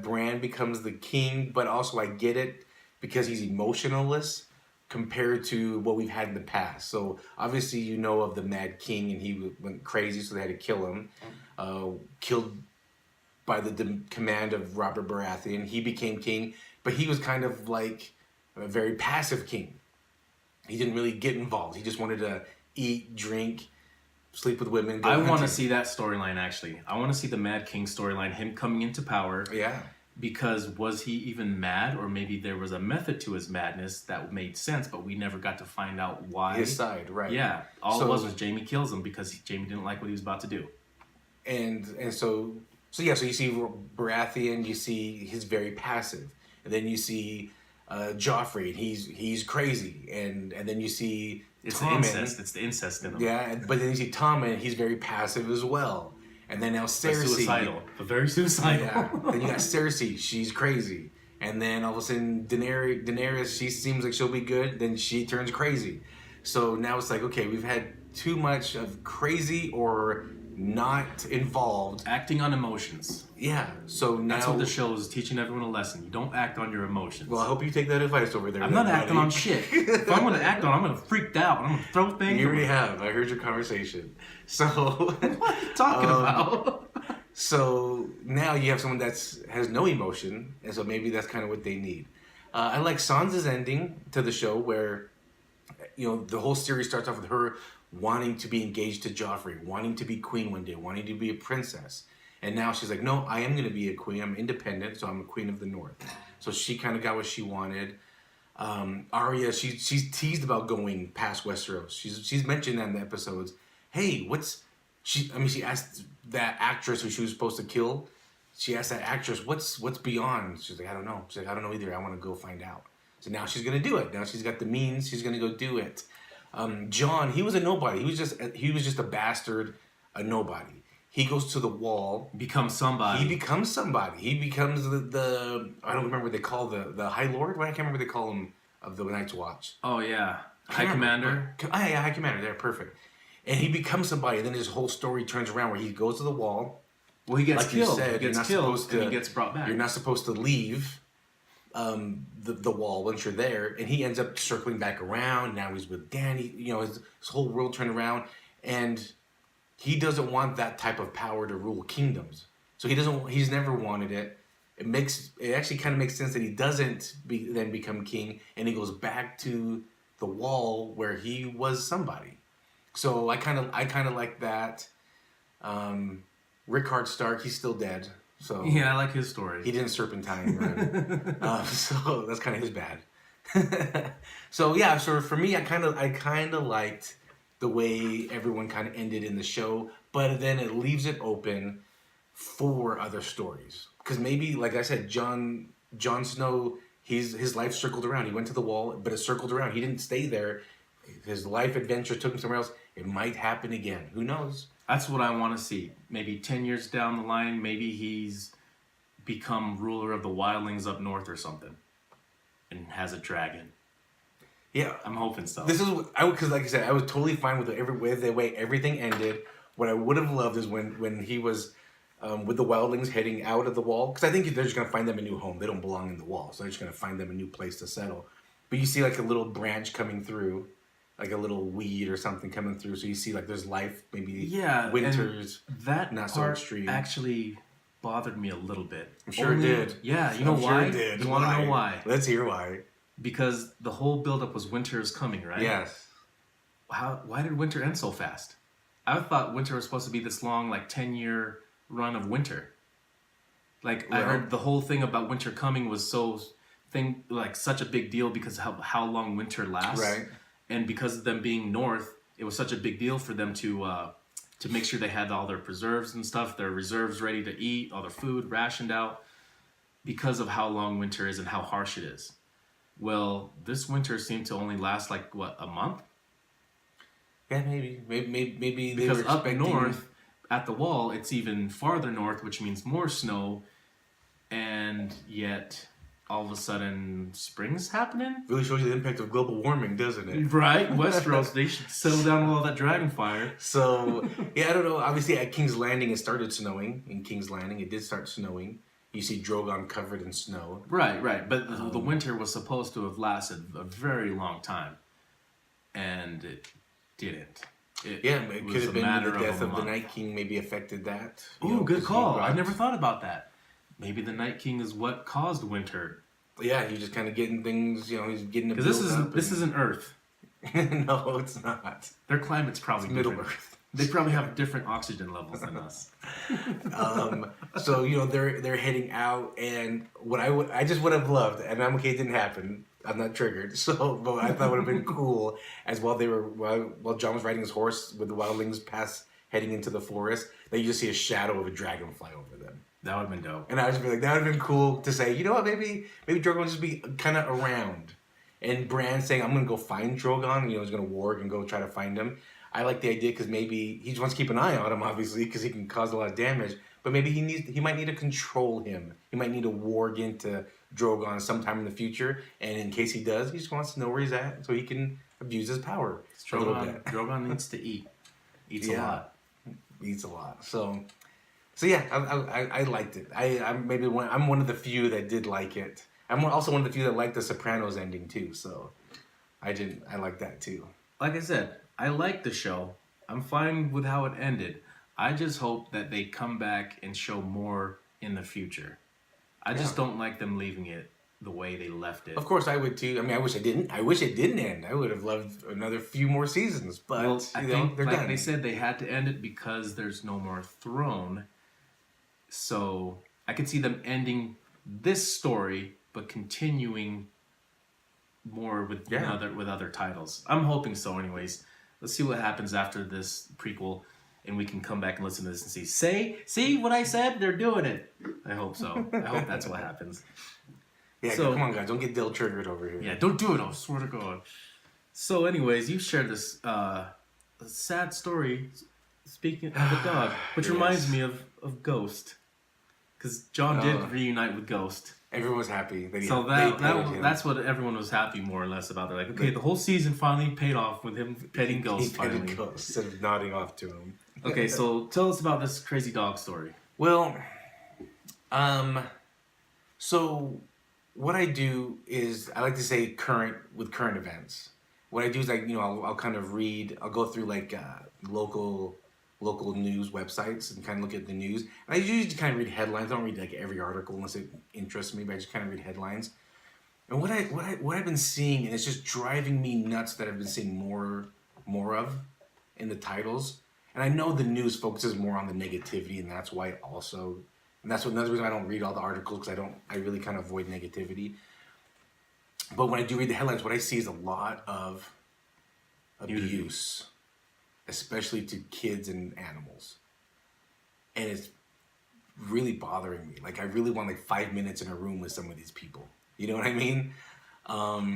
Bran becomes the king, but also I get it because he's emotionless compared to what we've had in the past. So obviously you know of the Mad King, and he went crazy, so they had to kill him. Killed by the command of Robert Baratheon. He became king, but he was kind of like a very passive king. He didn't really get involved. He just wanted to eat, drink, sleep with women. I want to see that storyline, actually. I want to see the Mad King storyline, him coming into power. Yeah. Because was he even mad, or maybe there was a method to his madness that made sense, but we never got to find out why. His side, right. Yeah. All it was Jaime kills him because Jaime didn't like what he was about to do. And so you see Baratheon, you see he's very passive. And then you see Joffrey, and he's crazy. And then you see Tommen. It's the incest in him. Yeah, but then you see Tommen, he's very passive as well. And then now Cersei. Very suicidal. Yeah. Then you got Cersei. She's crazy. And then all of a sudden Daenerys, she seems like she'll be good. Then she turns crazy. So now it's like, okay, we've had too much of crazy or not involved. Acting on emotions. Yeah. So now that's what the show is teaching everyone a lesson. You don't act on your emotions. Well, I hope you take that advice over there. I'm not acting on shit. If I'm going to act on, I'm going to freak out. I'm going to throw things. You already have. I heard your conversation. So what are you talking about? So now you have someone that has no emotion, and so maybe that's kind of what they need. I like Sansa's ending to the show, where the whole series starts off with her wanting to be engaged to Joffrey, wanting to be queen one day, wanting to be a princess. And now she's like, no, I am going to be a queen. I'm independent, so I'm a queen of the North. So she kind of got what she wanted. Arya, she's teased about going past Westeros. She's mentioned that in the episodes. Hey, she asked that actress who she was supposed to kill. She asked that actress, what's beyond? She's like, I don't know. She's like, I don't know either. I want to go find out. So now she's going to do it. Now she's got the means. She's going to go do it. John, he was a nobody. He was just a bastard, a nobody. He goes to the wall. Becomes somebody. He becomes somebody. He becomes the I don't remember what they call the High Lord. I can't remember what they call him of the Night's Watch. Oh yeah, High Commander. Yeah, High Commander. They're perfect. And he becomes somebody. And then his whole story turns around where he goes to the wall. Well, he gets like killed. You said, he gets killed and he gets brought back. You're not supposed to leave. the wall once you're there, and he ends up circling back around. Now he's with Danny. You know, his whole world turned around, and he doesn't want that type of power to rule kingdoms. So he's never wanted it. It actually kind of makes sense that he doesn't then become king, and he goes back to the wall where he was somebody. So I kind of like that. Rickard Stark, he's still dead. So yeah, I like his story. He didn't serpentine, right? So that's kind of his bad. So yeah, so for me, I kind of liked the way everyone kind of ended in the show, but then it leaves it open for other stories. Because maybe, like I said, Jon Snow, his life circled around. He went to the wall, but it circled around. He didn't stay there. His life adventure took him somewhere else. It might happen again. Who knows? That's what I want to see. Maybe 10 years down the line, maybe he's become ruler of the wildlings up north or something, and has a dragon. Yeah, I'm hoping so. This is because, like I said, I was totally fine with the way everything ended. What I would have loved is when he was with the wildlings heading out of the wall, because I think they're just gonna find them a new home. They don't belong in the wall, so they're just gonna find them a new place to settle. But you see like a little branch coming through, like a little weed or something coming through. So you see like there's life, maybe winters. That not part so extreme. Actually bothered me a little bit. I'm sure it did. Yeah, you know why? Sure it did. You want to know why? Let's hear why. Because the whole buildup was winter is coming, right? Yes. Why did winter end so fast? I thought winter was supposed to be this long, like 10-year run of winter. Like I heard the whole thing about winter coming was such a big deal because of how long winter lasts. Right. And because of them being north, it was such a big deal for them to make sure they had all their preserves and stuff, their reserves ready to eat, all their food rationed out, because of how long winter is and how harsh it is. Well, this winter seemed to only last like a month? Yeah, maybe because they were up expecting... north at the wall, it's even farther north, which means more snow, and yet all of a sudden spring's happening. Really shows you the impact of global warming, doesn't it? Right, Westeros, they should settle down with all that dragon fire. So yeah, I don't know. Obviously, at King's Landing, it started snowing. In King's Landing, it did start snowing. You see Drogon covered in snow. Right. But the winter was supposed to have lasted a very long time, and it didn't. It could have been the death of the Night King maybe affected that. Ooh, good call. I never thought about that. Maybe the Night King is what caused winter. Yeah, he's just kind of getting things, he's getting a build up. This isn't Earth. No, it's not. Their climate's probably it's different. Middle Earth. They probably have different oxygen levels than us. So they're heading out, and what I just would have loved, and I'm okay, it didn't happen. I'm not triggered. So, but I thought it would have been cool as while John was riding his horse with the wildlings heading into the forest, that you just see a shadow of a dragon fly over them. That would have been dope. And I was just like, that would have been cool to say, you know what, maybe Drogon will just be kind of around. And Bran saying, I'm going to go find Drogon, he's going to warg and go try to find him. I like the idea because maybe he just wants to keep an eye on him, obviously, because he can cause a lot of damage. But maybe he might need to control him. He might need to warg into Drogon sometime in the future. And in case he does, he just wants to know where he's at so he can abuse his power a little bit. Drogon needs to eat. Eats a lot. Eats a lot. So yeah, I liked it. I'm one of the few that did like it. I'm also one of the few that liked the Sopranos ending too. So I like that too. Like I said, I like the show. I'm fine with how it ended. I just hope that they come back and show more in the future. I just don't like them leaving it the way they left it. Of course, I would too. I mean, I wish it didn't end. I would have loved another few more seasons. But I think, they're done. They said they had to end it because there's no more throne. So I could see them ending this story, but continuing more with other titles. I'm hoping so, anyways. Let's see what happens after this prequel, and we can come back and listen to this and see what I said? They're doing it. I hope so. I hope that's what happens. Yeah, so, come on, guys. Don't get Dill triggered over here. Yeah, don't do it. I swear to God. So, anyways, you shared this sad story, speaking of a dog, which reminds me of Ghost. Because John did reunite with Ghost. Everyone was happy. That's what everyone was happy more or less about. They're like, okay, the whole season finally paid off with him petting Ghost finally. Petted Ghost instead of nodding off to him. Okay, so tell us about this crazy dog story. Well, so what I do is I like to say current events. What I do is I'll kind of read. I'll go through like local news websites and kind of look at the news. And I usually just kind of read headlines. I don't read like every article unless it interests me, but I just kind of read headlines. And what I've been seeing, and it's just driving me nuts that I've been seeing more of in the titles. And I know the news focuses more on the negativity, and that's why also, and that's another reason I don't read all the articles, because I really kind of avoid negativity. But when I do read the headlines, what I see is a lot of abuse, especially to kids and animals. And it's really bothering me. Like, I really want like 5 minutes in a room with some of these people. You know what I mean? I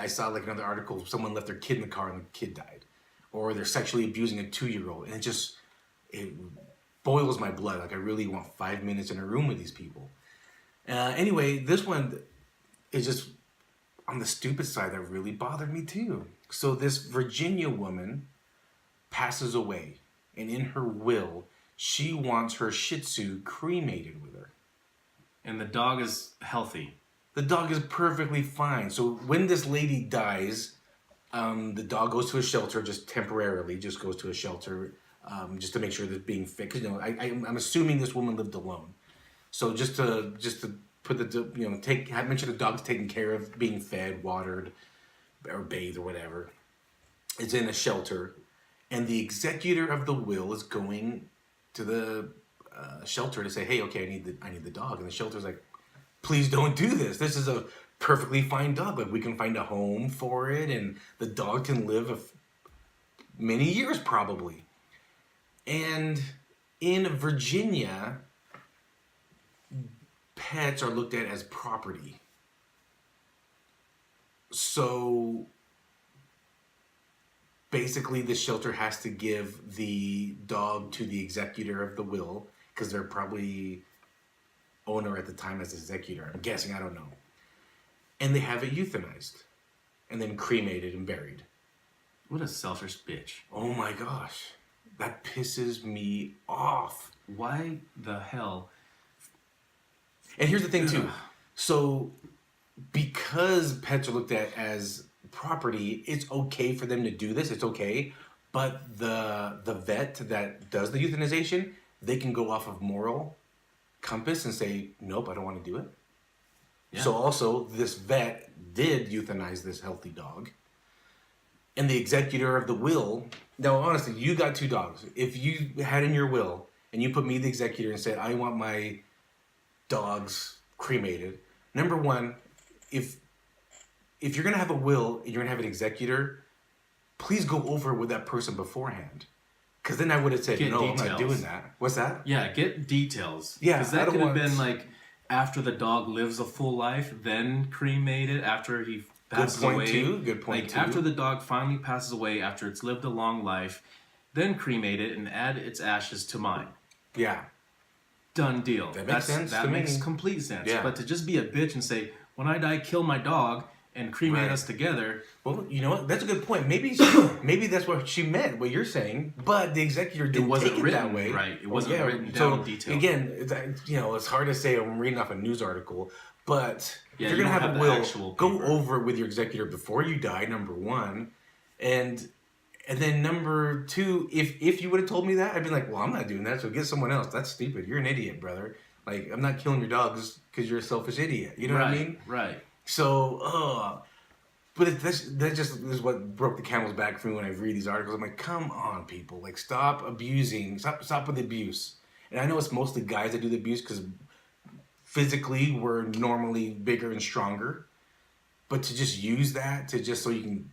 saw like another article, someone left their kid in the car and the kid died. Or they're sexually abusing a 2-year-old. And it boils my blood. Like, I really want 5 minutes in a room with these people. Anyway, this one is just on the stupid side that really bothered me too. So this Virginia woman passes away, and in her will, she wants her Shih Tzu cremated with her. And the dog is healthy. The dog is perfectly fine. So when this lady dies, the dog goes to a shelter just temporarily, just goes to a shelter just to make sure that it's being fixed. You know, I'm assuming this woman lived alone. So just to put make sure the dog's taken care of, being fed, watered, or bathed or whatever. It's in a shelter, and the executor of the will is going to the shelter to say, "Hey, okay, I need the dog." And the shelter's like, "Please don't do this. This is a perfectly fine dog. Like, we can find a home for it, and the dog can live many years probably." And in Virginia, pets are looked at as property. So basically the shelter has to give the dog to the executor of the will, because they're probably owner at the time as executor. I'm guessing, I don't know. And they have it euthanized and then cremated and buried. What a selfish bitch. Oh my gosh. That pisses me off. Why the hell? And here's the thing too. So because pets are looked at as property, it's okay for them to do this. It's okay. But the vet that does the euthanization, they can go off of moral compass and say, "Nope, I don't want to do it." Yeah. So also, this vet did euthanize this healthy dog. And the executor of the will, now honestly, you got 2 dogs. If you had in your will and you put me the executor and said, "I want my dogs cremated," number one, if you're gonna have a will and you're gonna have an executor, please go over with that person beforehand. Because then I would have said, "No, details. I'm not doing that." What's that? Yeah, get details. Yeah, because that could have been like after the dog lives a full life, then cremated after he passes away. Good point too. After the dog finally passes away, after it's lived a long life, then cremate it and add its ashes to mine. Yeah. Done deal. That makes sense. That makes complete sense. Yeah. But to just be a bitch and say, "When I die, kill my dog and cremate us together." Well, you know what? That's a good point. Maybe that's what she meant, what you're saying. But the executor didn't take it that way. Right. It wasn't written down in detail. Again, it's hard to say. I'm reading off a news article, but if you're gonna have a will, go over it with your executor before you die. Number one, and then number two, if you would have told me that, I'd be like, "Well, I'm not doing that. So get someone else." That's stupid. You're an idiot, brother. Like, I'm not killing your dogs because you're a selfish idiot. You know what I mean? Right. So, but that just is what broke the camel's back for me when I read these articles. I'm like, come on, people. Like, stop abusing. Stop with the abuse. And I know it's mostly guys that do the abuse because physically we're normally bigger and stronger. But to just use that to just so you can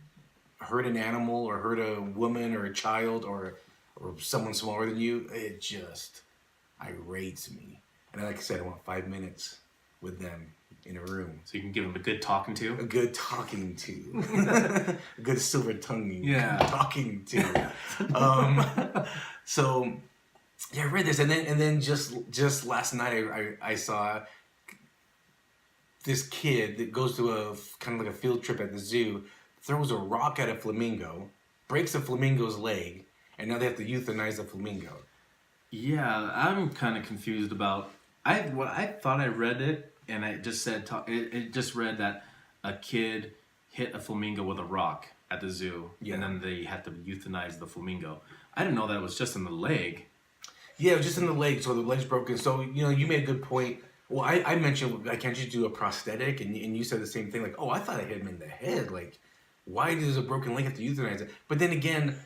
hurt an animal or hurt a woman or a child or someone smaller than you, it just irates me. And like I said, I want 5 minutes with them in a room. So you can give them a good talking to? A good talking to. A good silver tonguing talking to. So, yeah, I read this. And then just last night, I saw this kid that goes to a kind of like a field trip at the zoo, throws a rock at a flamingo, breaks a flamingo's leg, and now they have to euthanize the flamingo. Yeah, I'm kind of confused about... I thought I read it and it just said it just read that a kid hit a flamingo with a rock at the zoo, and then they had to euthanize the flamingo. I didn't know that it was just in the leg. Yeah, it was just in the leg, so the leg's broken. So, you made a good point. Well, I mentioned, like, can't you do a prosthetic? And you said the same thing, like, oh, I thought I hit him in the head. Like, why does a broken leg have to euthanize it? But then again...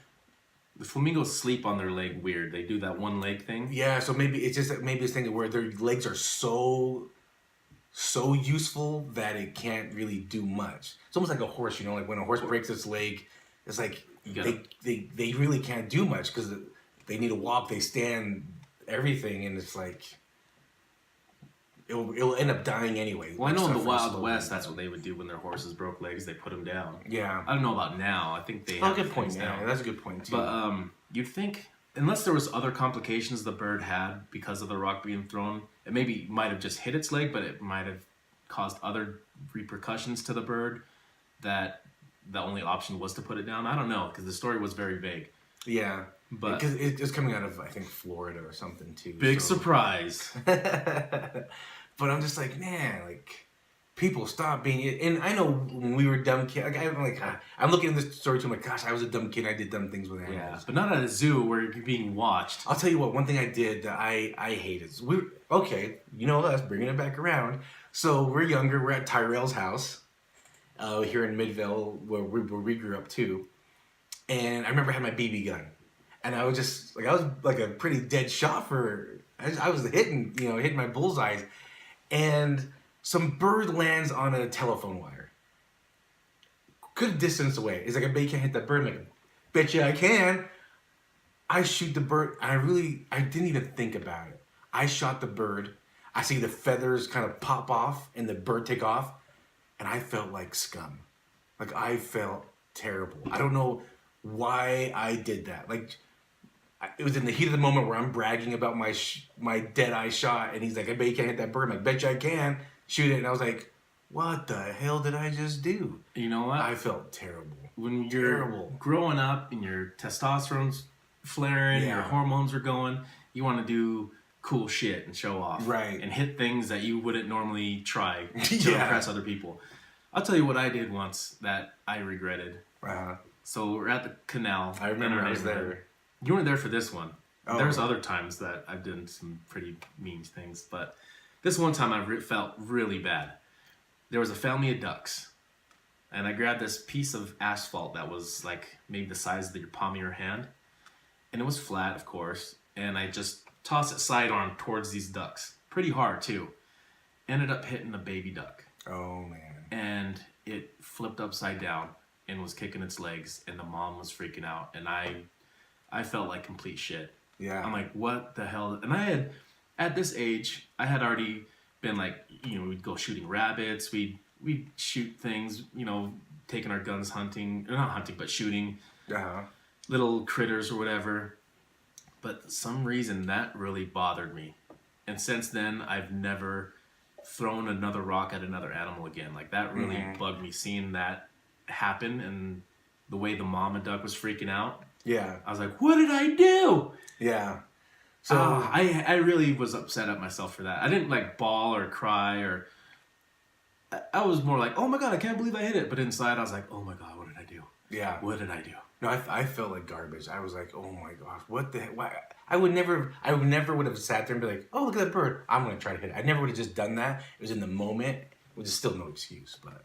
The flamingos sleep on their leg weird. They do that one leg thing. Yeah, so maybe it's just this thing where their legs are so useful that it can't really do much. It's almost like a horse, like when a horse breaks its leg, it's like they really can't do much because they need to walk, they stand, everything, and it's like it'll end up dying anyway. Well, I know in the Wild West, that's what they would do when their horses broke legs. They put them down. Yeah. I don't know about now. I think they have good point. Now. Yeah, that's a good point too. But you'd think, unless there was other complications the bird had because of the rock being thrown, it maybe might have just hit its leg, but it might have caused other repercussions to the bird that the only option was to put it down. I don't know, because the story was very vague. Yeah. But because it's coming out of, I think, Florida or something too. Big surprise. But I'm just like, man, like, people stop being. And I know when we were dumb kids. Like, I'm looking at this story too. I'm like, gosh, I was a dumb kid. I did dumb things with animals. Yeah, but not at a zoo where you're being watched. I'll tell you what. One thing I did that I hated. Okay, us bringing it back around. So we're younger. We're at Tyrell's house, here in Midvale, where we grew up too. And I remember I had my BB gun. And I was like a pretty dead shot I was hitting my bullseyes. And some bird lands on a telephone wire. Good distance away. It's like, I bet you can't hit that bird. I'm like, bet you I can. I shoot the bird. I didn't even think about it. I shot the bird. I see the feathers kind of pop off and the bird take off. And I felt like scum. Like, I felt terrible. I don't know why I did that. Like, it was in the heat of the moment where I'm bragging about my dead eye shot, and he's like, I bet you can't hit that bird. I'm like, bet you I can. Shoot it. And I was like, what the hell did I just do? You know what? I felt terrible. When you're growing up and your testosterone's flaring, your hormones are going, you want to do cool shit and show off. Right. And hit things that you wouldn't normally try to impress other people. I'll tell you what I did once that I regretted. So we're at the canal. I remember I was there. You weren't there for this one. Oh. There's other times that I've done some pretty mean things, but this one time I felt really bad. There was a family of ducks, and I grabbed this piece of asphalt that was like maybe the size of your palm of your hand, and it was flat, of course, and I just tossed it sidearm towards these ducks. Pretty hard, too. Ended up hitting a baby duck. Oh, man. And it flipped upside down and was kicking its legs, and the mom was freaking out, and I felt like complete shit. Yeah. I'm like, what the hell? And I had, at this age, I had already been like, we'd go shooting rabbits, we'd shoot things, taking our guns hunting, or not hunting, but shooting little critters or whatever. But for some reason, that really bothered me. And since then, I've never thrown another rock at another animal again. Like, that really bugged me, seeing that happen and the way the mama duck was freaking out. Yeah. I was like, what did I do? Yeah. So I really was upset at myself for that. I didn't like bawl or cry or... I was more like, oh my God, I can't believe I hit it. But inside I was like, oh my God, what did I do? Yeah. What did I do? No, I felt like garbage. I was like, oh my gosh, what the heck? Why? I would never would have sat there and be like, oh, look at that bird. I'm going to try to hit it. I never would have just done that. It was in the moment, which is still no excuse. But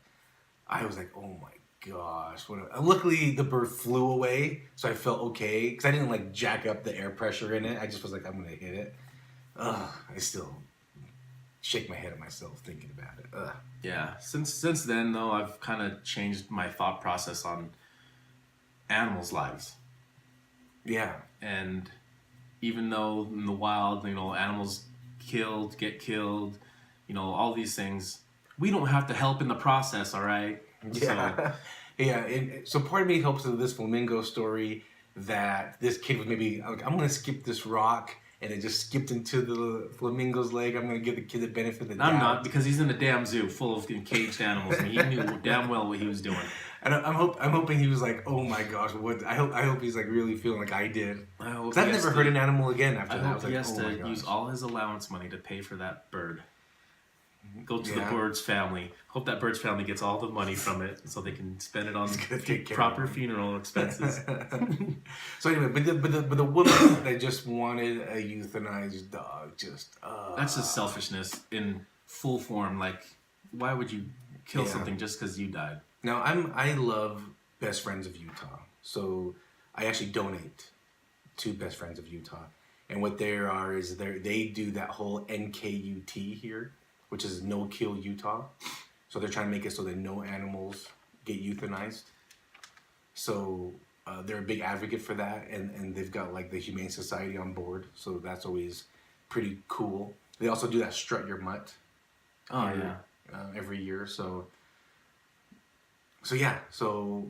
I was like, oh my gosh. Luckily, the bird flew away, so I felt okay. Because I didn't like jack up the air pressure in it. I just was like, I'm going to hit it. I still shake my head at myself thinking about it. Yeah. Since then, though, I've kind of changed my thought process on animals' lives. Yeah. And even though in the wild, animals get killed, all these things, we don't have to help in the process, all right? Yeah. So, yeah. And so part of me hopes in this flamingo story that this kid was maybe like, I'm going to skip this rock, and it just skipped into the flamingo's leg. I'm going to give the kid the benefit of the doubt. I'm not, because he's in a damn zoo full of caged animals. I mean, he knew damn well what he was doing. And I'm hoping he was like, oh my gosh, what? I hope he's like really feeling like I did. Because I've never hurt an animal again after that. I hope he has to use all his allowance money to pay for that bird. Go to the Birds family. Hope that Birds family gets all the money from it so they can spend it on proper funeral expenses. So anyway, but the woman that just wanted a euthanized dog, that's just selfishness in full form. Like, why would you kill something just because you died? Now I love Best Friends of Utah, so I actually donate to Best Friends of Utah, and what they are is they do that whole NKUT here, which is No Kill Utah. So they're trying to make it so that no animals get euthanized. So they're a big advocate for that, and they've got like the Humane Society on board, so that's always pretty cool. They also do that Strut Your Mutt. Every year, so yeah, so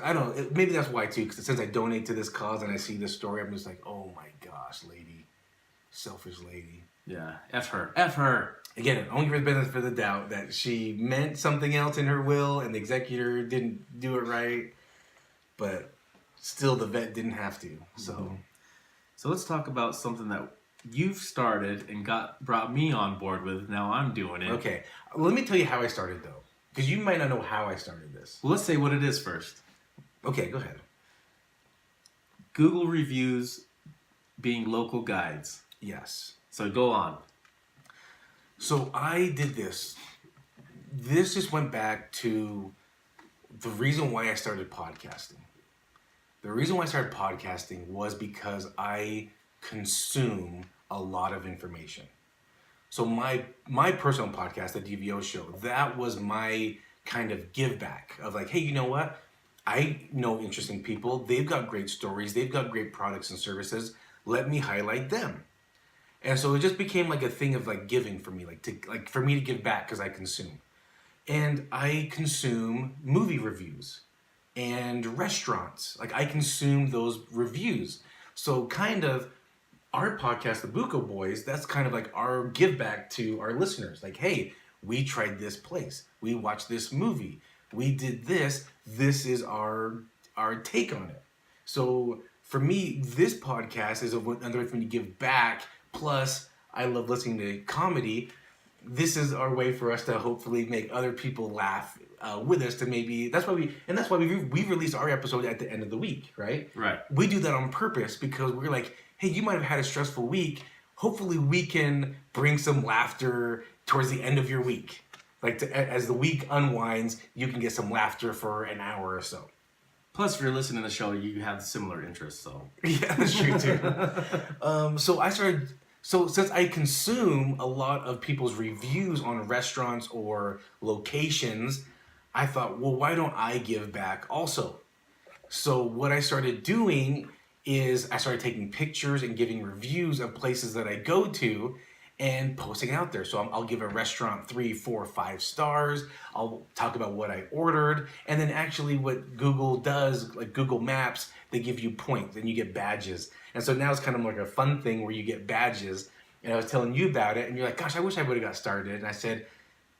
I don't know, maybe that's why too, because since I donate to this cause and I see this story, I'm just like, oh my gosh, lady, selfish lady. Yeah, F her. Again, only give her the benefit of the doubt that she meant something else in her will and the executor didn't do it right, but still the vet didn't have to. So let's talk about something that you've started and brought me on board with. Now I'm doing it. Okay, let me tell you how I started though, because you might not know how I started this. Well, let's say what it is first. Okay, go ahead. Google reviews being local guides. Yes. So go on. So I did this. This just went back to the reason why I started podcasting. The reason why I started podcasting was because I consume a lot of information. So my personal podcast, the DVO Show, that was my kind of give back of like, hey, you know what? I know interesting people. They've got great stories. They've got great products and services. Let me highlight them. And so it just became like a thing of like giving for me, like for me to give back because I consume. And I consume movie reviews and restaurants. Like I consume those reviews. So kind of our podcast, the Buko Boys, that's kind of like our give back to our listeners. Like, hey, we tried this place. We watched this movie. We did this. This is our take on it. So for me, this podcast is another way for me to give back. Plus, I love listening to comedy. This is our way for us to hopefully make other people laugh with us. To maybe that's why we release our episode at the end of the week, right? Right. We do that on purpose because we're like, hey, you might have had a stressful week. Hopefully, we can bring some laughter towards the end of your week. Like as the week unwinds, you can get some laughter for an hour or so. Plus, if you're listening to the show, you have similar interests, so yeah, that's true too. So since I consume a lot of people's reviews on restaurants or locations, I thought, well, why don't I give back also? So what I started doing is I started taking pictures and giving reviews of places that I go to and posting out there. So I'll give a restaurant 3, 4, 5 stars. I'll talk about what I ordered. And then actually what Google does, like Google Maps, they give you points and you get badges. And so now it's kind of like a fun thing where you get badges. And I was telling you about it and you're like, gosh, I wish I would have got started. And I said,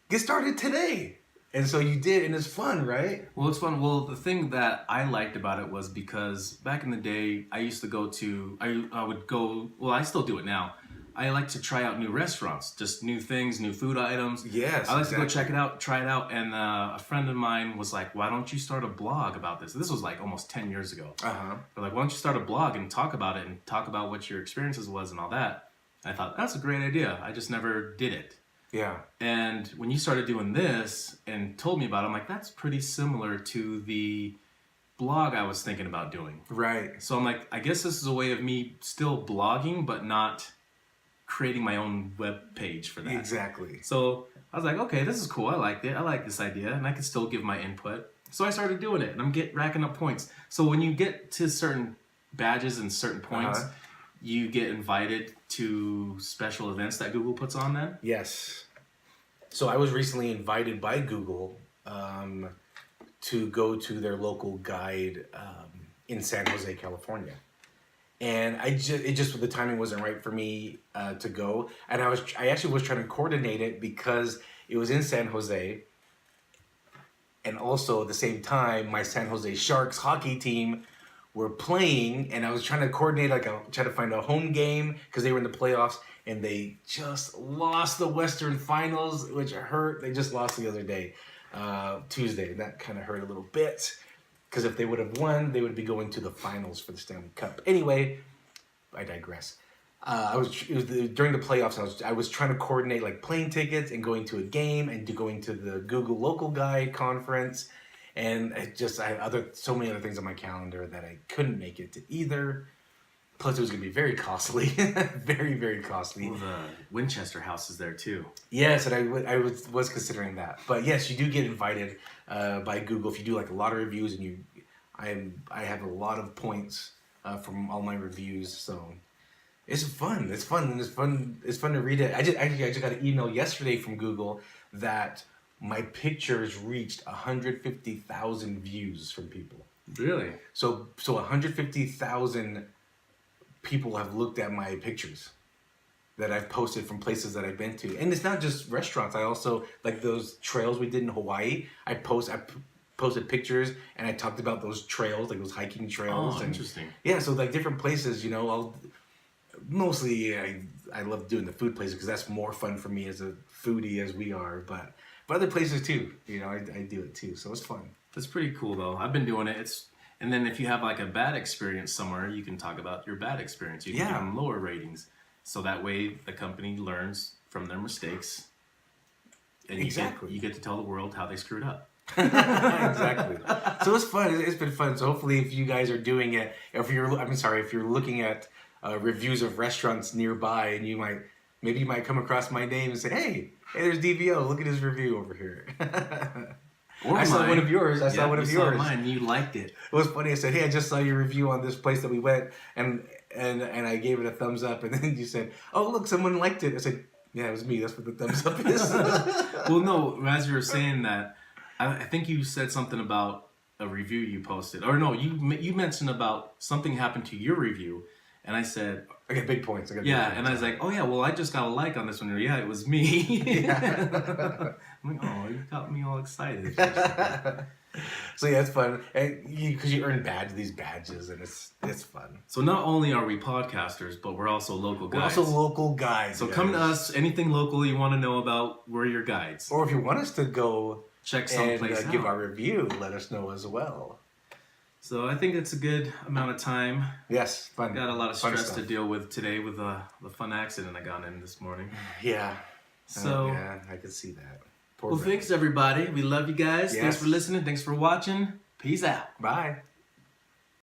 get started today. And so you did, and it's fun, right? Well, it's fun. Well, the thing that I liked about it was because back in the day, I used to go to, I would go, well, I still do it now. I like to try out new restaurants, just new things, new food items. Yes, I like to go check it out, try it out. And a friend of mine was like, why don't you start a blog about this? This was like almost 10 years ago. Uh-huh. They're like, why don't you start a blog and talk about it and talk about what your experiences was and all that. I thought, that's a great idea. I just never did it. Yeah. And when you started doing this and told me about it, I'm like, that's pretty similar to the blog I was thinking about doing. Right. So I'm like, I guess this is a way of me still blogging, but not creating my own web page for that. Exactly. So I was like, okay, this is cool. I liked it. I like this idea, and I can still give my input. So I started doing it, and I'm racking up points. So when you get to certain badges and certain points, you get invited to special events that Google puts on then? Yes. So I was recently invited by Google to go to their local guide in San Jose, California. And the timing wasn't right for me to go. And I actually was trying to coordinate it because it was in San Jose. And also at the same time, my San Jose Sharks hockey team were playing, and I was trying to coordinate, try to find a home game because they were in the playoffs and they just lost the Western Finals, which hurt. They just lost the other day, Tuesday. That kind of hurt a little bit, because if they would have won, they would be going to the finals for the Stanley Cup. Anyway, I digress. During the playoffs. I was trying to coordinate like plane tickets and going to a game and going to the Google Local Guy conference, and I had so many other things on my calendar that I couldn't make it to either. Plus, it was going to be very costly, very, very costly. Well, the Winchester House is there too. Yes, and I was considering that. But yes, you do get invited by Google if you do like a lot of reviews, and I have a lot of points from all my reviews, so. It's fun. It's fun to read it. I just got an email yesterday from Google that my pictures reached 150,000 views from people. Really? So 150,000 people have looked at my pictures that I've posted from places that I've been to. And it's not just restaurants. I also, like those trails we did in Hawaii, I posted pictures and I talked about those trails, like those hiking trails. Oh, interesting. Yeah, so like different places, mostly I love doing the food places because that's more fun for me as a foodie as we are, but other places too, I do it too, so it's fun. That's pretty cool though. I've been doing it. And then if you have like a bad experience somewhere, you can talk about your bad experience. You can give them lower ratings, so that way the company learns from their mistakes, and you get to tell the world how they screwed up. Exactly. So it's fun. It's been fun. So hopefully, if you guys are doing it, if you're looking at reviews of restaurants nearby, and you might come across my name and say, hey, there's DVO, look at his review over here. I saw one of yours. I saw mine. You liked it. It was funny. I said, hey, I just saw your review on this place that we went, and I gave it a thumbs up, and then you said, oh, look, someone liked it. I said, yeah, it was me. That's what the thumbs up is. Well, no, as you were saying that, I think you said something about a review you posted, or no, you mentioned about something happened to your review. And I said, I got big points. And I was like, oh yeah, well I just got a like on this one. Yeah, it was me. Yeah. I'm like, oh, you got me all excited. So yeah, it's fun, and because you earn these badges, and it's fun. So not only are we podcasters, but we're also local guides. So guys. Come to us. Anything local you want to know about, we're your guides. Or if you want us to go check someplace and give our review, let us know as well. So I think it's a good amount of time. Yes, fun. Got a lot of stress to deal with today with the fun accident I got in this morning. Yeah. So yeah, I could see that. Thanks everybody. We love you guys. Yes. Thanks for listening. Thanks for watching. Peace out. Bye.